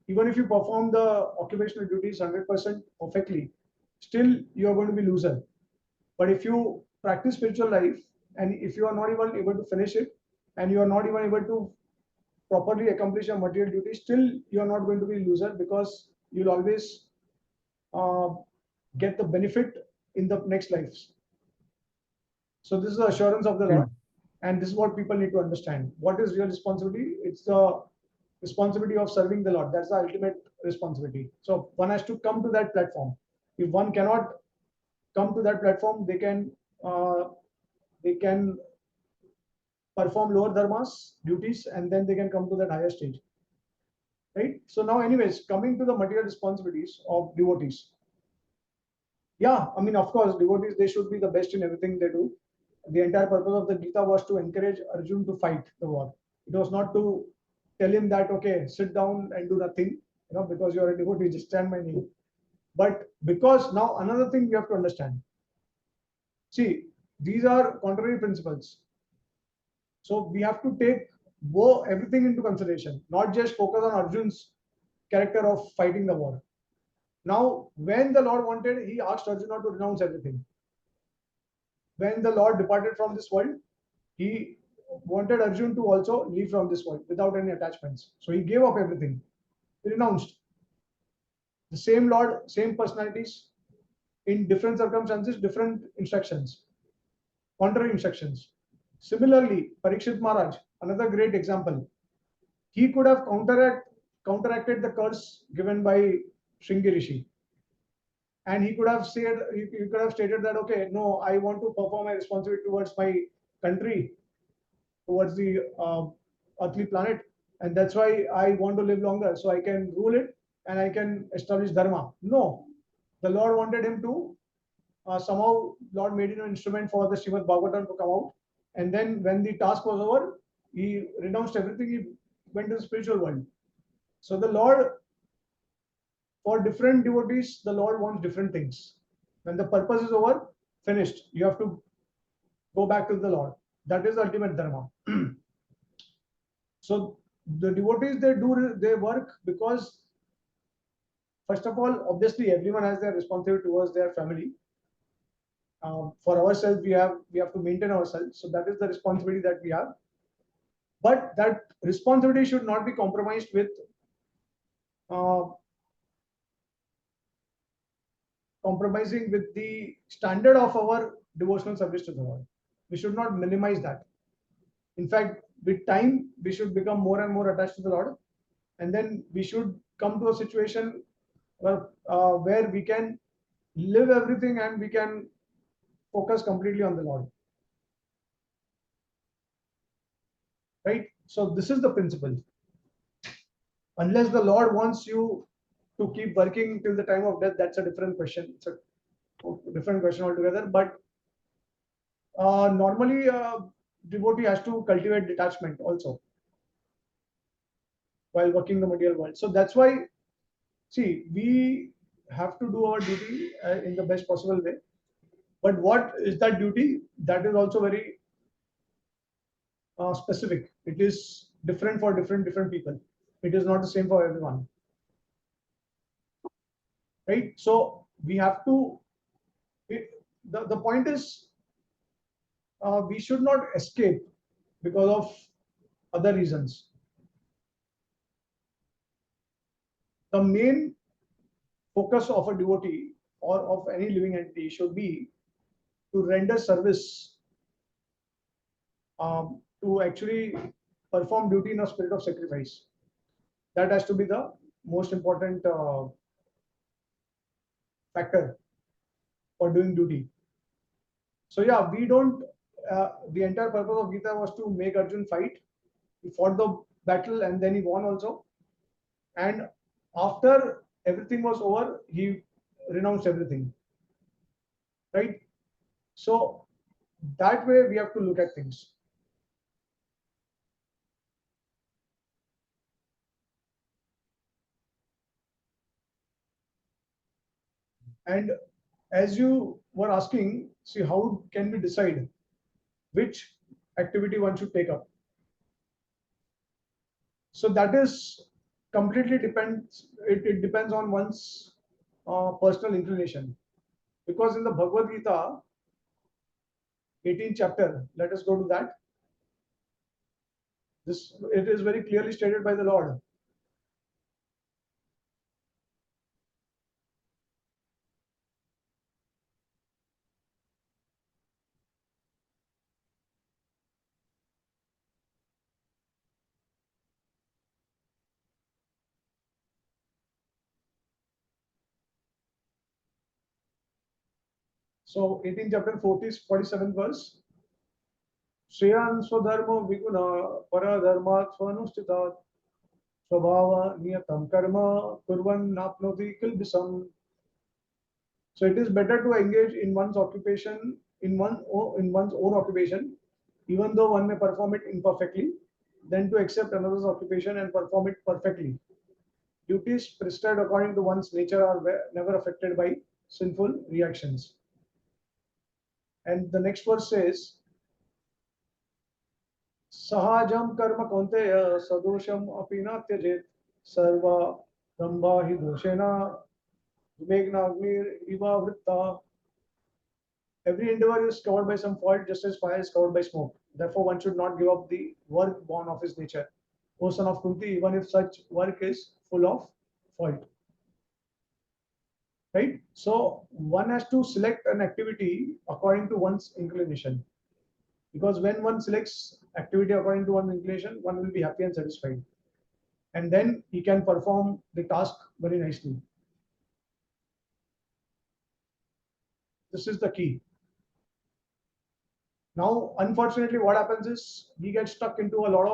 even if you perform the occupational duties 100% perfectly, still you are going to be loser. But if you practice spiritual life and if you are not even able to finish it and you are not even able to properly accomplish your material duty, still you are not going to be loser, because you'll always uh, get the benefit in the next lives. So this is the assurance of the Lord, and this is what people need to understand. What is real responsibility? It's the responsibility of serving the Lord. That's the ultimate responsibility. So one has to come to that platform. If one cannot come to that platform, they can perform lower dharmas duties, and then they can come to that higher stage. Right. So now, anyways, coming to the material responsibilities of devotees. Yeah, I mean, of course, devotees, they should be the best in everything they do. The entire purpose of the Gita was to encourage Arjun to fight the war. It was not to tell him that, okay, sit down and do nothing, because you're a devotee, just stand my knee. But because now another thing you have to understand. See, these are contrary principles. So we have to take everything into consideration, not just focus on Arjun's character of fighting the war. Now, when the Lord wanted, he asked Arjuna to renounce everything. When the Lord departed from this world, he wanted Arjun to also leave from this world without any attachments. So he gave up everything. He renounced. The same Lord, same personalities, in different circumstances, different instructions, contrary instructions. Similarly, Parikshit Maharaj, another great example. He could have counteracted the curse given by Shringi Rishi. And he could have said, he could have stated that, okay, no, I want to perform my responsibility towards my country, towards the earthly planet, and that's why I want to live longer, so I can rule it and I can establish dharma. No, the Lord wanted him to somehow. Lord made him an instrument for the Srimad Bhagavatam to come out, and then when the task was over, he renounced everything. He went to the spiritual world. So the Lord, for different devotees, the Lord wants different things. When the purpose is over, finished, you have to go back to the Lord. That is the ultimate dharma. So the devotees, they do their work because, first of all, obviously everyone has their responsibility towards their family. For ourselves, we have to maintain ourselves. So that is the responsibility that we have. But that responsibility should not be compromised with uh, compromising with the standard of our devotional service to the Lord. We should not minimize that. In fact, with time, we should become more and more attached to the Lord, and then we should come to a situation where we can live everything and we can focus completely on the Lord. Right? So this is the principle. Unless the Lord wants you to keep working till the time of death, that's a different question. It's a different question altogether. But normally, devotee has to cultivate detachment also while working the material world. So that's why, see, we have to do our duty in the best possible way. But what is that duty? That is also very specific. It is different for different people. It is not the same for everyone. Right? So we have to. The point is, we should not escape because of other reasons. The main focus of a devotee or of any living entity should be to render service, to actually perform duty in a spirit of sacrifice. That has to be the most important factor for doing duty. So yeah, we don't. The entire purpose of Gita was to make Arjun fight. He fought the battle and then he won also. And after everything was over, he renounced everything. Right? So that way we have to look at things. And as you were asking, see, how can we decide which activity one should take up? So that is completely depends. It depends on one's personal inclination. Because in the Bhagavad Gita, 18th chapter, let us go to that. This it is very clearly stated by the Lord. So 18th chapter 47th verse. Shreyan swadharmo viguna paradharmat swanushtitat swabhava niyatam karma kurvan napnoti kilbisam. So it is better to engage in one's occupation in one's own occupation, even though one may perform it imperfectly, than to accept another's occupation and perform it perfectly. Duties prescribed according to one's nature are never affected by sinful reactions. And the next verse says, Sahajam karma kaunteya sadosham apina tyajit sarva ramba hi doshena vimegnagnir iva vritta. Every endeavor is covered by some fault, just as fire is covered by smoke. Therefore, one should not give up the work born of his nature. O son of Kunti, even if such work is full of fault. Right? So, one has to select an activity according to one's inclination. Because when one selects activity according to one's inclination, one will be happy and satisfied. And then he can perform the task very nicely. This is the key. Now, unfortunately, what happens is we get stuck into a lot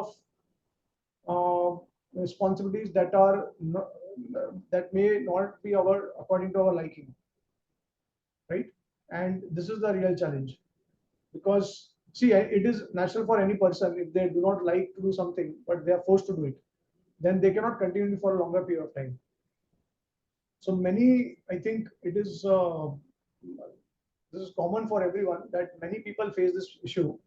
of responsibilities that are that may not be our according to our liking, right? And this is the real challenge, because see, it is natural for any person, if they do not like to do something but they are forced to do it, then they cannot continue for a longer period of time. So many, I think it is this is common for everyone, that many people face this issue.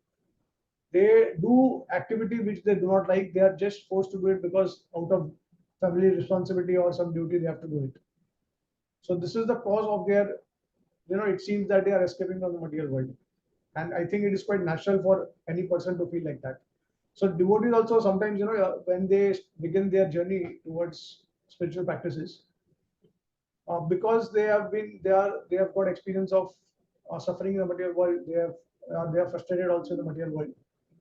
They do activity which they do not like, they are just forced to do it because out of family responsibility or some duty they have to do it. So this is the cause of their, it seems that they are escaping from the material world. And I think it is quite natural for any person to feel like that. So devotees also sometimes, when they begin their journey towards spiritual practices, because they have got experience of suffering in the material world, they are frustrated also in the material world,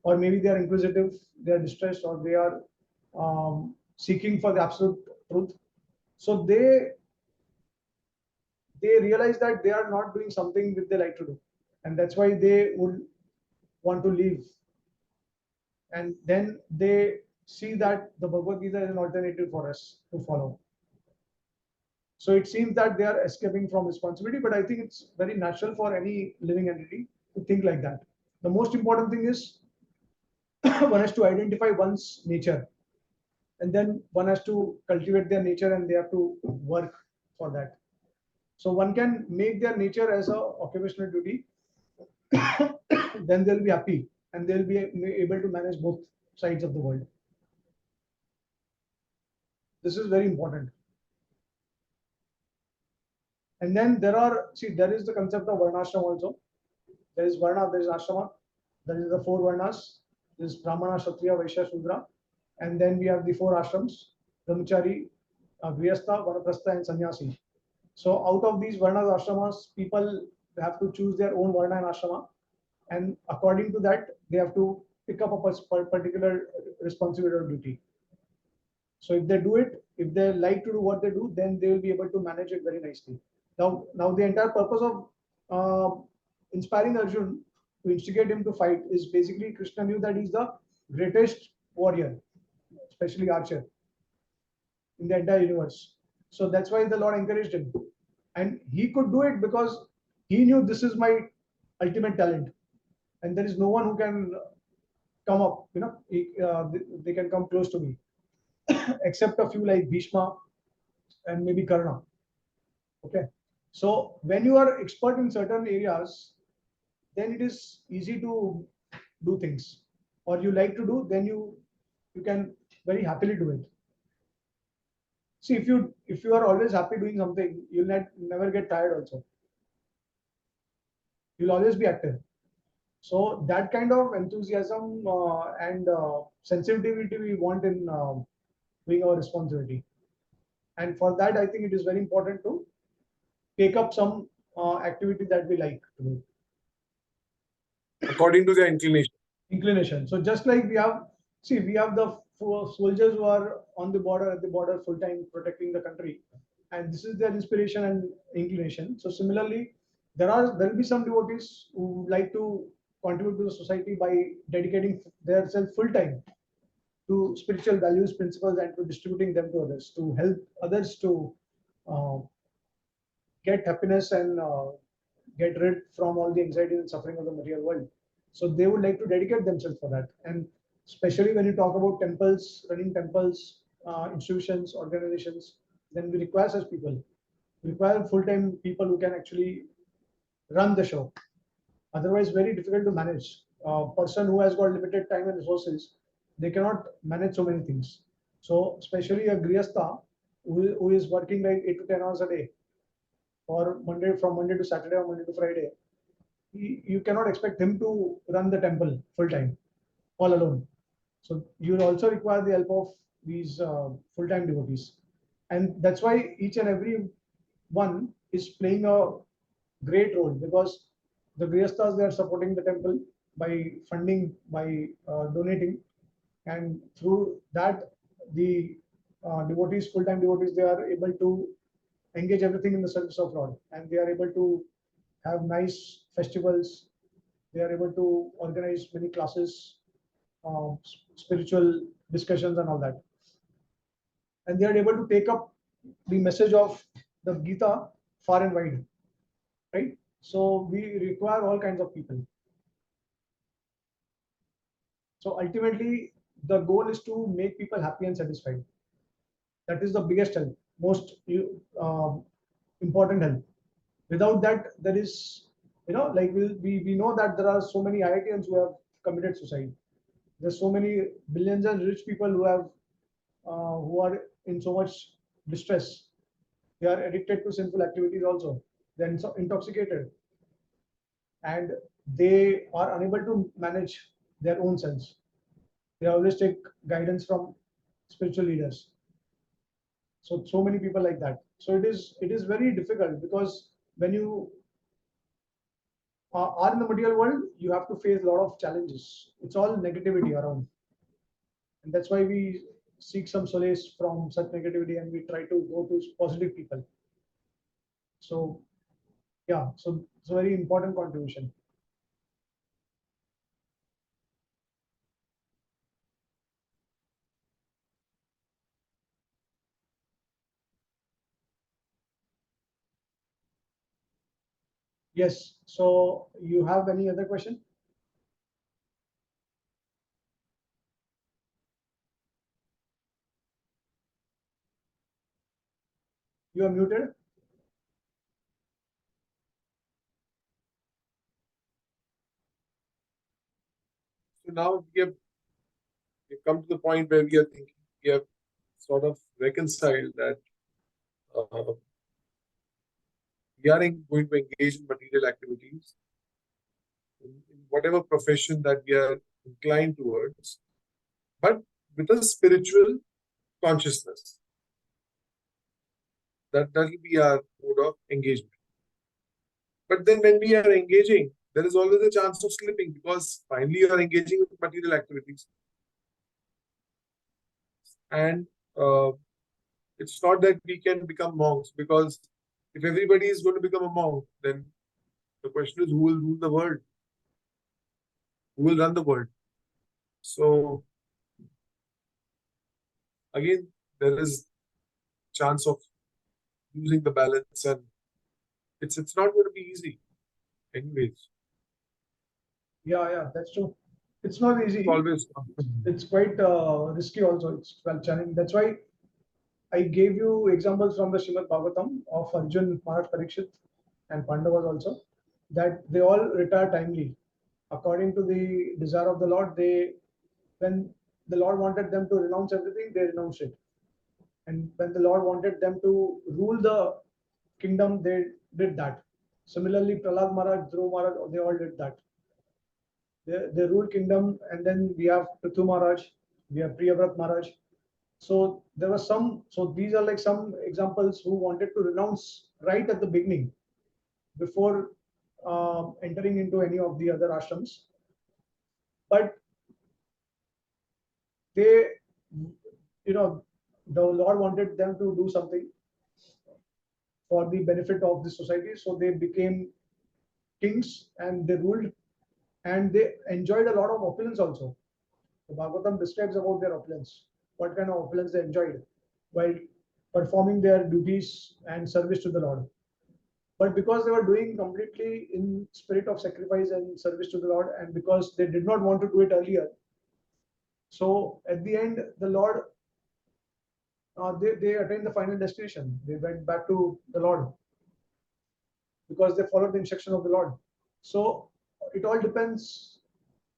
or maybe they are inquisitive, they are distressed, or they are seeking for the absolute truth. So they realize that they are not doing something which they like to do, and that's why they would want to leave. And then they see that the Bhagavad Gita is an alternative for us to follow. So it seems that they are escaping from responsibility, but I think it's very natural for any living entity to think like that. The most important thing is one has to identify one's nature, and then one has to cultivate their nature, and they have to work for that. So one can make their nature as a occupational duty, then they'll be happy and they'll be able to manage both sides of the world. This is very important. And then there is the concept of varnashram also. There is varna, there is ashrama, there is the four varnas, there is brahmana, kshatriya, vaishya, shudra, and then we have the four ashrams: brahmachari, grihastha, vanaprastha, and sannyasi. So out of these varnas, ashramas, people have to choose their own varna and ashrama, and according to that, they have to pick up a particular responsibility or duty. So if they do it, if they like to do what they do, then they will be able to manage it very nicely. Now the entire purpose of inspiring Arjun to instigate him to fight is basically Krishna knew that he's the greatest warrior, especially archer, in the entire universe. So that's why the Lord encouraged him, and he could do it because he knew this is my ultimate talent, and there is no one who can come up. They can come close to me, except a few like Bhishma and maybe Karna. Okay. So when you are expert in certain areas, then it is easy to do things, or you like to do, then you can very happily do it. See, if you are always happy doing something, you'll never get tired also. You'll always be active. So that kind of enthusiasm and sensitivity we want in doing our responsibility. And for that, I think it is very important to take up some activity that we like to do. According to their inclination. Inclination. So just like we have the soldiers who are on the border, at the border full time protecting the country, and this is their inspiration and inclination. So similarly, there will be some devotees who would like to contribute to the society by dedicating themselves full time to spiritual values, principles, and to distributing them to others, to help others to uh, get happiness and get rid from all the anxiety and suffering of the material world. So they would like to dedicate themselves for that. And especially when you talk about temples, running temples, institutions, organizations, then we require such people. We require full-time people who can actually run the show. Otherwise, very difficult to manage. A person who has got limited time and resources, they cannot manage so many things. So, especially a grihastha who is working like 8 to 10 hours a day, or from Monday to Saturday or Monday to Friday, you cannot expect him to run the temple full time, all alone. So you will also require the help of these full time devotees, and that's why each and every one is playing a great role, because the grihasthas, they are supporting the temple by funding, by donating, and through that the devotees, full time devotees, they are able to engage everything in the service of Lord, and they are able to have nice festivals. They are able to organize many classes, spiritual discussions, and all that. And they are able to take up the message of the Gita far and wide, right? So we require all kinds of people. So ultimately, the goal is to make people happy and satisfied. That is the biggest help, most important help. Without that, there is, like we know that there are so many IITians who have committed suicide. There's so many billions and rich people who are in so much distress. They are addicted to sinful activities also. They're intoxicated, and they are unable to manage their own selves. They always take guidance from spiritual leaders. So many people like that. So it is very difficult, because when you are in the material world, you have to face a lot of challenges. It's all negativity around, and that's why we seek some solace from such negativity, and we try to go to positive people. So yeah, so it's a very important contribution. Yes. So you have any other question? You are muted. So now we have come to the point where we are thinking, we have sort of reconciled that we are going to engage in material activities in whatever profession that we are inclined towards, but with a spiritual consciousness. That will be our mode of engagement. But then when we are engaging, there is always a chance of slipping, because finally you are engaging with material activities. And it's not that we can become monks, because if everybody is going to become a monk, then the question is, who will rule the world? Who will run the world? So again, there is chance of losing the balance, and it's not going to be easy anyways. Yeah, that's true. It's not easy. It's always It's quite risky also. It's well challenging. That's why I gave you examples from the Srimad Bhagavatam of Arjun, Maharaj Parikshit, and Pandavas also, that they all retire timely. According to the desire of the Lord, when the Lord wanted them to renounce everything, they renounced it. And when the Lord wanted them to rule the kingdom, they did that. Similarly, Prahlad Maharaj, Dhruv Maharaj, they all did that. They ruled kingdom, and then we have Prithu Maharaj, we have Priyavrat Maharaj. So there were some. So these are like some examples who wanted to renounce right at the beginning, before entering into any of the other ashrams. But they, the Lord wanted them to do something for the benefit of the society. So they became kings and they ruled, and they enjoyed a lot of opulence also. The Bhagavatam describes about their opulence, what kind of opulence they enjoyed while performing their duties and service to the Lord. But because they were doing completely in spirit of sacrifice and service to the Lord, and because they did not want to do it earlier, so at the end, the Lord, they attained the final destination. They went back to the Lord because they followed the instruction of the Lord. So it all depends.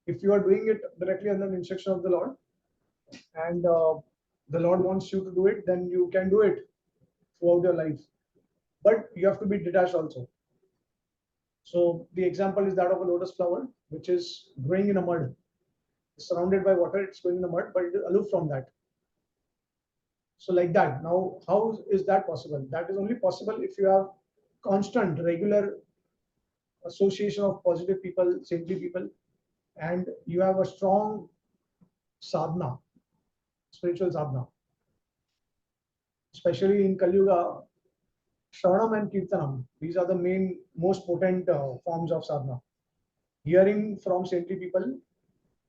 If you are doing it directly under the instruction of the Lord, and the Lord wants you to do it, then you can do it throughout your life. But you have to be detached also. So the example is that of a lotus flower, which is growing in a mud. It's surrounded by water, it's growing in the mud, but it is aloof from that. So like that. Now, how is that possible? That is only possible if you have constant, regular association of positive people, saintly people, and you have a strong sadhana, spiritual sadhana. Especially in Kali Yuga, Shravanam and Kirtanam, these are the most potent forms of sadhana. Hearing from saintly people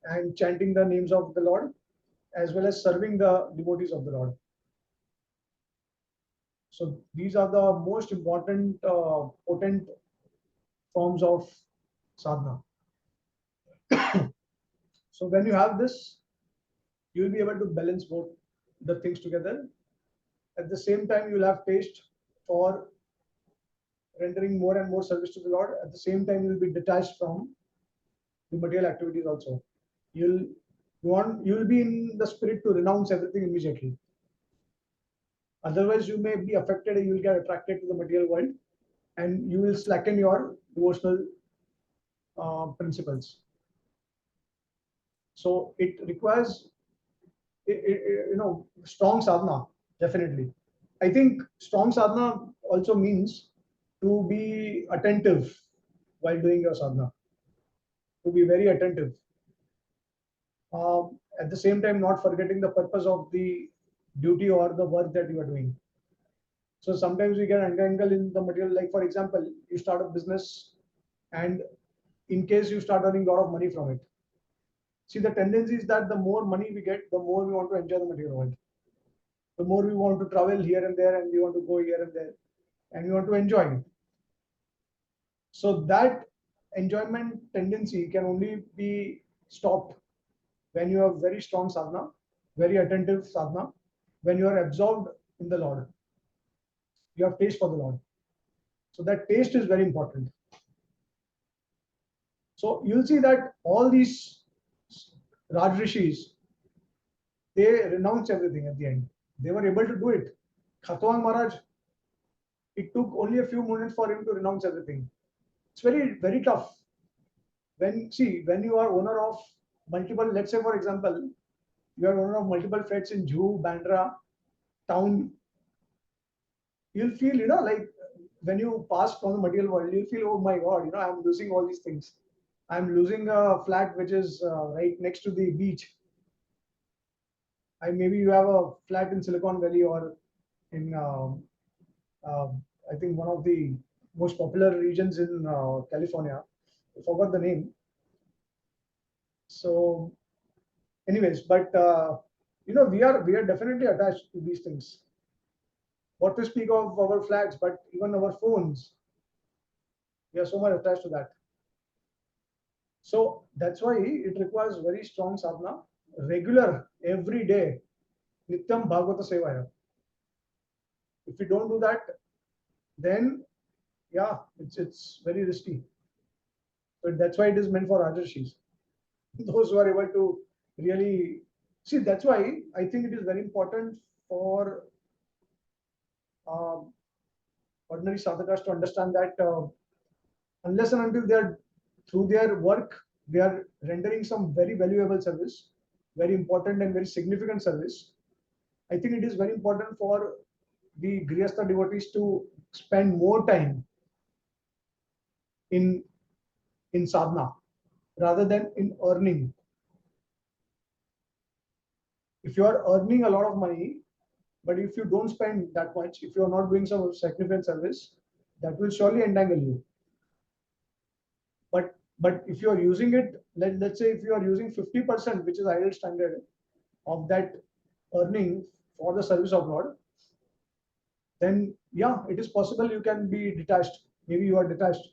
and chanting the names of the Lord, as well as serving the devotees of the Lord. So these are the most important, potent forms of sadhana. So when you have this, you will be able to balance both the things together. At the same time, you'll have taste for rendering more and more service to the Lord. At the same time, you'll be detached from the material activities also. You'll be in the spirit to renounce everything immediately. Otherwise, you may be affected and you'll get attracted to the material world, and you will slacken your devotional principles. So it requires, strong sadhana, definitely. I think strong sadhana also means to be attentive while doing your sadhana, to be very attentive. At the same time, not forgetting the purpose of the duty or the work that you are doing. So sometimes we get entangled in the material. Like for example, you start a business, and in case you start earning a lot of money from it. See, the tendency is that the more money we get, the more we want to enjoy the material world. The more we want to travel here and there, and we want to go here and there, and we want to enjoy it. So that enjoyment tendency can only be stopped when you have very strong sadhana, very attentive sadhana, when you are absorbed in the Lord. You have taste for the Lord. So that taste is very important. So you'll see that all these Rajrishis, they renounced everything at the end. They were able to do it. Khatwang Maharaj, it took only a few moments for him to renounce everything. It's very, very tough. When you are owner of multiple, let's say for example, you are owner of multiple flats in Juhu, Bandra town, you'll feel, like when you pass from the material world, you'll feel, oh my God, I'm losing all these things. I'm losing a flat which is right next to the beach. Maybe you have a flat in Silicon Valley or in, I think one of the most popular regions in California. I forgot the name. So, anyways, but we are definitely attached to these things. What to speak of our flats, but even our phones, we are so much attached to that. So that's why it requires very strong sadhana, regular, every day, Nityam Bhagavata Sevaya. If you don't do that, then yeah, it's very risky. But that's why it is meant for Rajarshis. Those who are able to really see. That's why I think it is very important for um, ordinary sadhakas to understand that unless and until they are through their work, they are rendering some very valuable service, very important and very significant service. I think it is very important for the Grihastha devotees to spend more time in sadhana rather than in earning. If you are earning a lot of money, but if you don't spend that much, if you are not doing some significant service, that will surely entangle you. But if you are using it, let's say if you are using 50%, which is ideal standard of that earning for the service of Lord, then yeah, it is possible you can be detached. Maybe you are detached.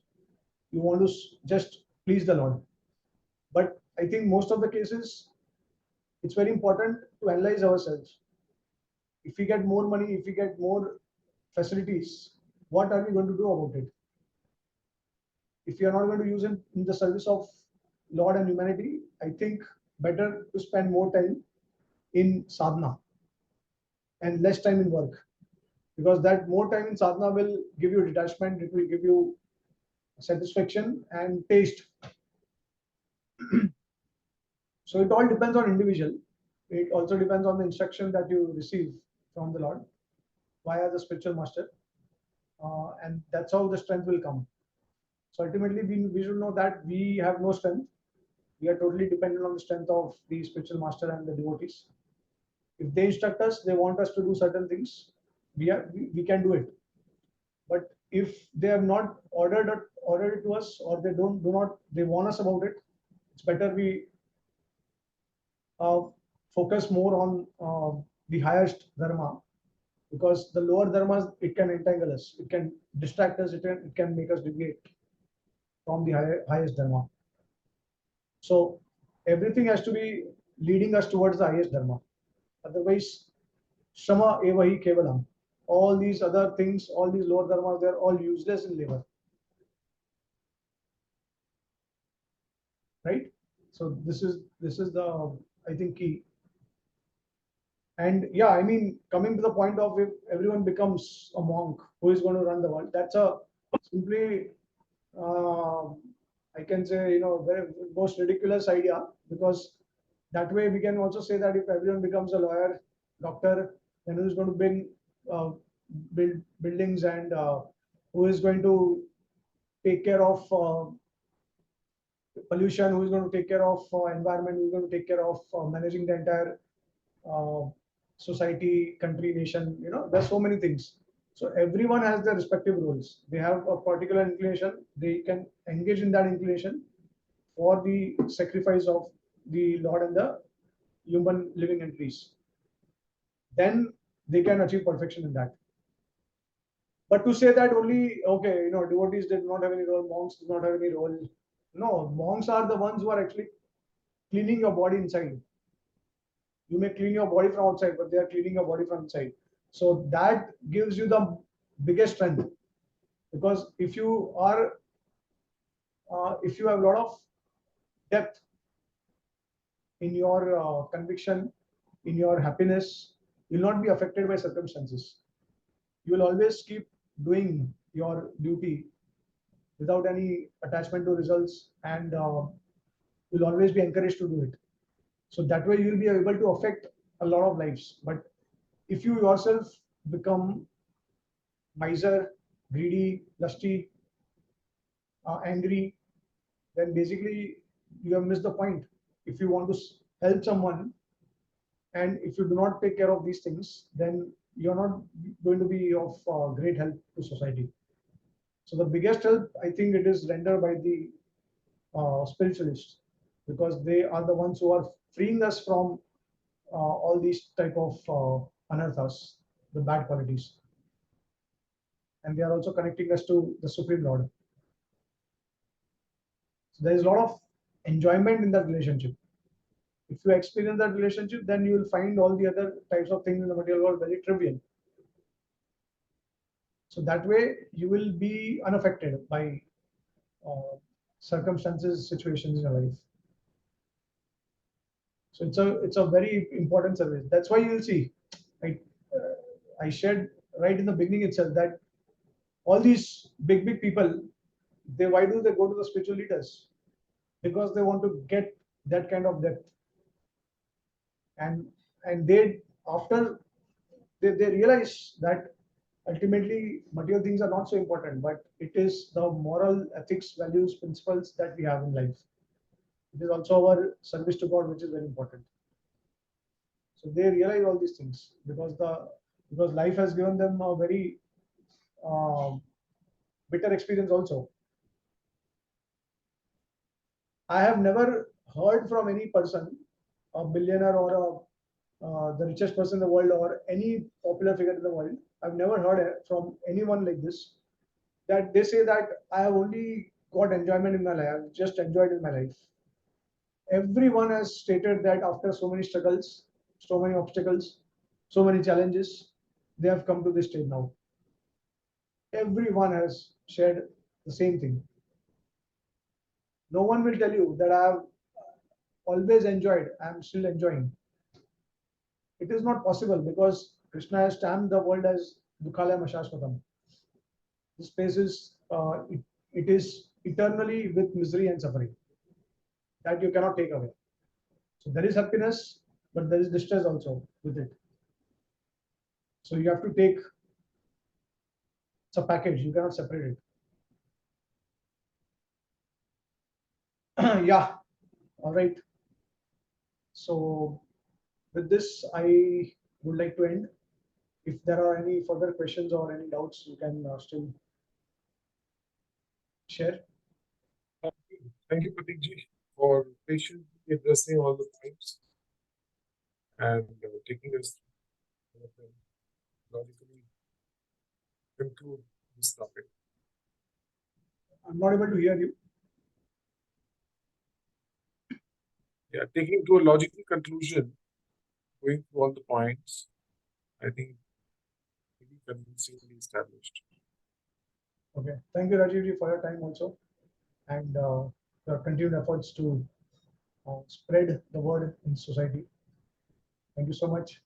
You want to just please the Lord. But I think most of the cases, it's very important to analyze ourselves. If we get more money, if we get more facilities, what are we going to do about it? If you are not going to use it in the service of Lord and humanity, I think better to spend more time in sadhana and less time in work. Because that more time in sadhana will give you detachment, it will give you satisfaction and taste. So it all depends on individual. It also depends on the instruction that you receive from the Lord via the spiritual master. And that's how the strength will come. So ultimately, we should know that we have no strength. We are totally dependent on the strength of the spiritual master and the devotees. If they instruct us, they want us to do certain things, we can do it. But if they have not ordered it to us, or they warn us about it, it's better we uh, focus more on the highest dharma, because the lower dharmas, it can entangle us, it can distract us, it can make us deviate from the highest dharma. So everything has to be leading us towards the highest dharma. Otherwise, Shama evahi kevalam. All these other things, all these lower dharmas, they're all useless in labor. Right? So this is the, I think, key. And yeah, I mean, coming to the point of if everyone becomes a monk, who is going to run the world? That's a simply, uh, I can say, very most ridiculous idea, because that way we can also say that if everyone becomes a lawyer, doctor, then who is going to build buildings, and who is going to take care of pollution, who is going to take care of environment, who is going to take care of managing the entire uh, society, country, nation. There's so many things. So everyone has their respective roles. They have a particular inclination. They can engage in that inclination for the sacrifice of the Lord and the human living entities. Then they can achieve perfection in that. But to say that only, okay, devotees did not have any role, monks did not have any role. No, monks are the ones who are actually cleaning your body inside. You may clean your body from outside, but they are cleaning your body from inside. So that gives you the biggest strength. Because if you have a lot of depth in your conviction, in your happiness, you'll not be affected by circumstances. You will always keep doing your duty without any attachment to results, and you'll always be encouraged to do it. So that way you will be able to affect a lot of lives. But if you yourself become miser, greedy, lusty, angry, then basically you have missed the point. If you want to help someone, and if you do not take care of these things, then you're not going to be of great help to society. So the biggest help, I think, it is rendered by the spiritualists, because they are the ones who are freeing us from all these type of anarthas, the bad qualities, and they are also connecting us to the Supreme Lord. So there is a lot of enjoyment in that relationship. If you experience that relationship, then you will find all the other types of things in the material world very trivial. So that way you will be unaffected by circumstances, situations in your life. So it's a very important service. That's why you'll see, I shared right in the beginning itself that all these big people, why do they go to the spiritual leaders? Because they want to get that kind of depth, and they after they realize that ultimately material things are not so important, but it is the moral ethics, values, principles that we have in life. It is also our service to God, which is very important. So they realize all these things because life has given them a very bitter experience also. I have never heard from any person, a billionaire or the richest person in the world or any popular figure in the world. I've never heard from anyone like this that they say that I have only got enjoyment in my life. I've just enjoyed in my life. Everyone has stated that after so many struggles, so many obstacles, so many challenges, they have come to this stage now. Everyone has shared the same thing. No one will tell you that I have always enjoyed, I am still enjoying. It is not possible because Krishna has stamped the world as Dukhalaya Mashashvatam. This space is, it is eternally with misery and suffering that you cannot take away. So there is happiness, but there is distress also with it. So you have to take, it's a package, you cannot separate it. Yeah, all right. So with this, I would like to end. If there are any further questions or any doubts, you can still share. Thank you, Pratikji, for patiently addressing all the points and taking us through and logically conclude this topic. I'm not able to hear you. Yeah, taking to a logical conclusion, going through all the points, I think really convincingly established. Okay. Thank you, Rajiv, for your time also, and your continued efforts to spread the word in society. Thank you so much.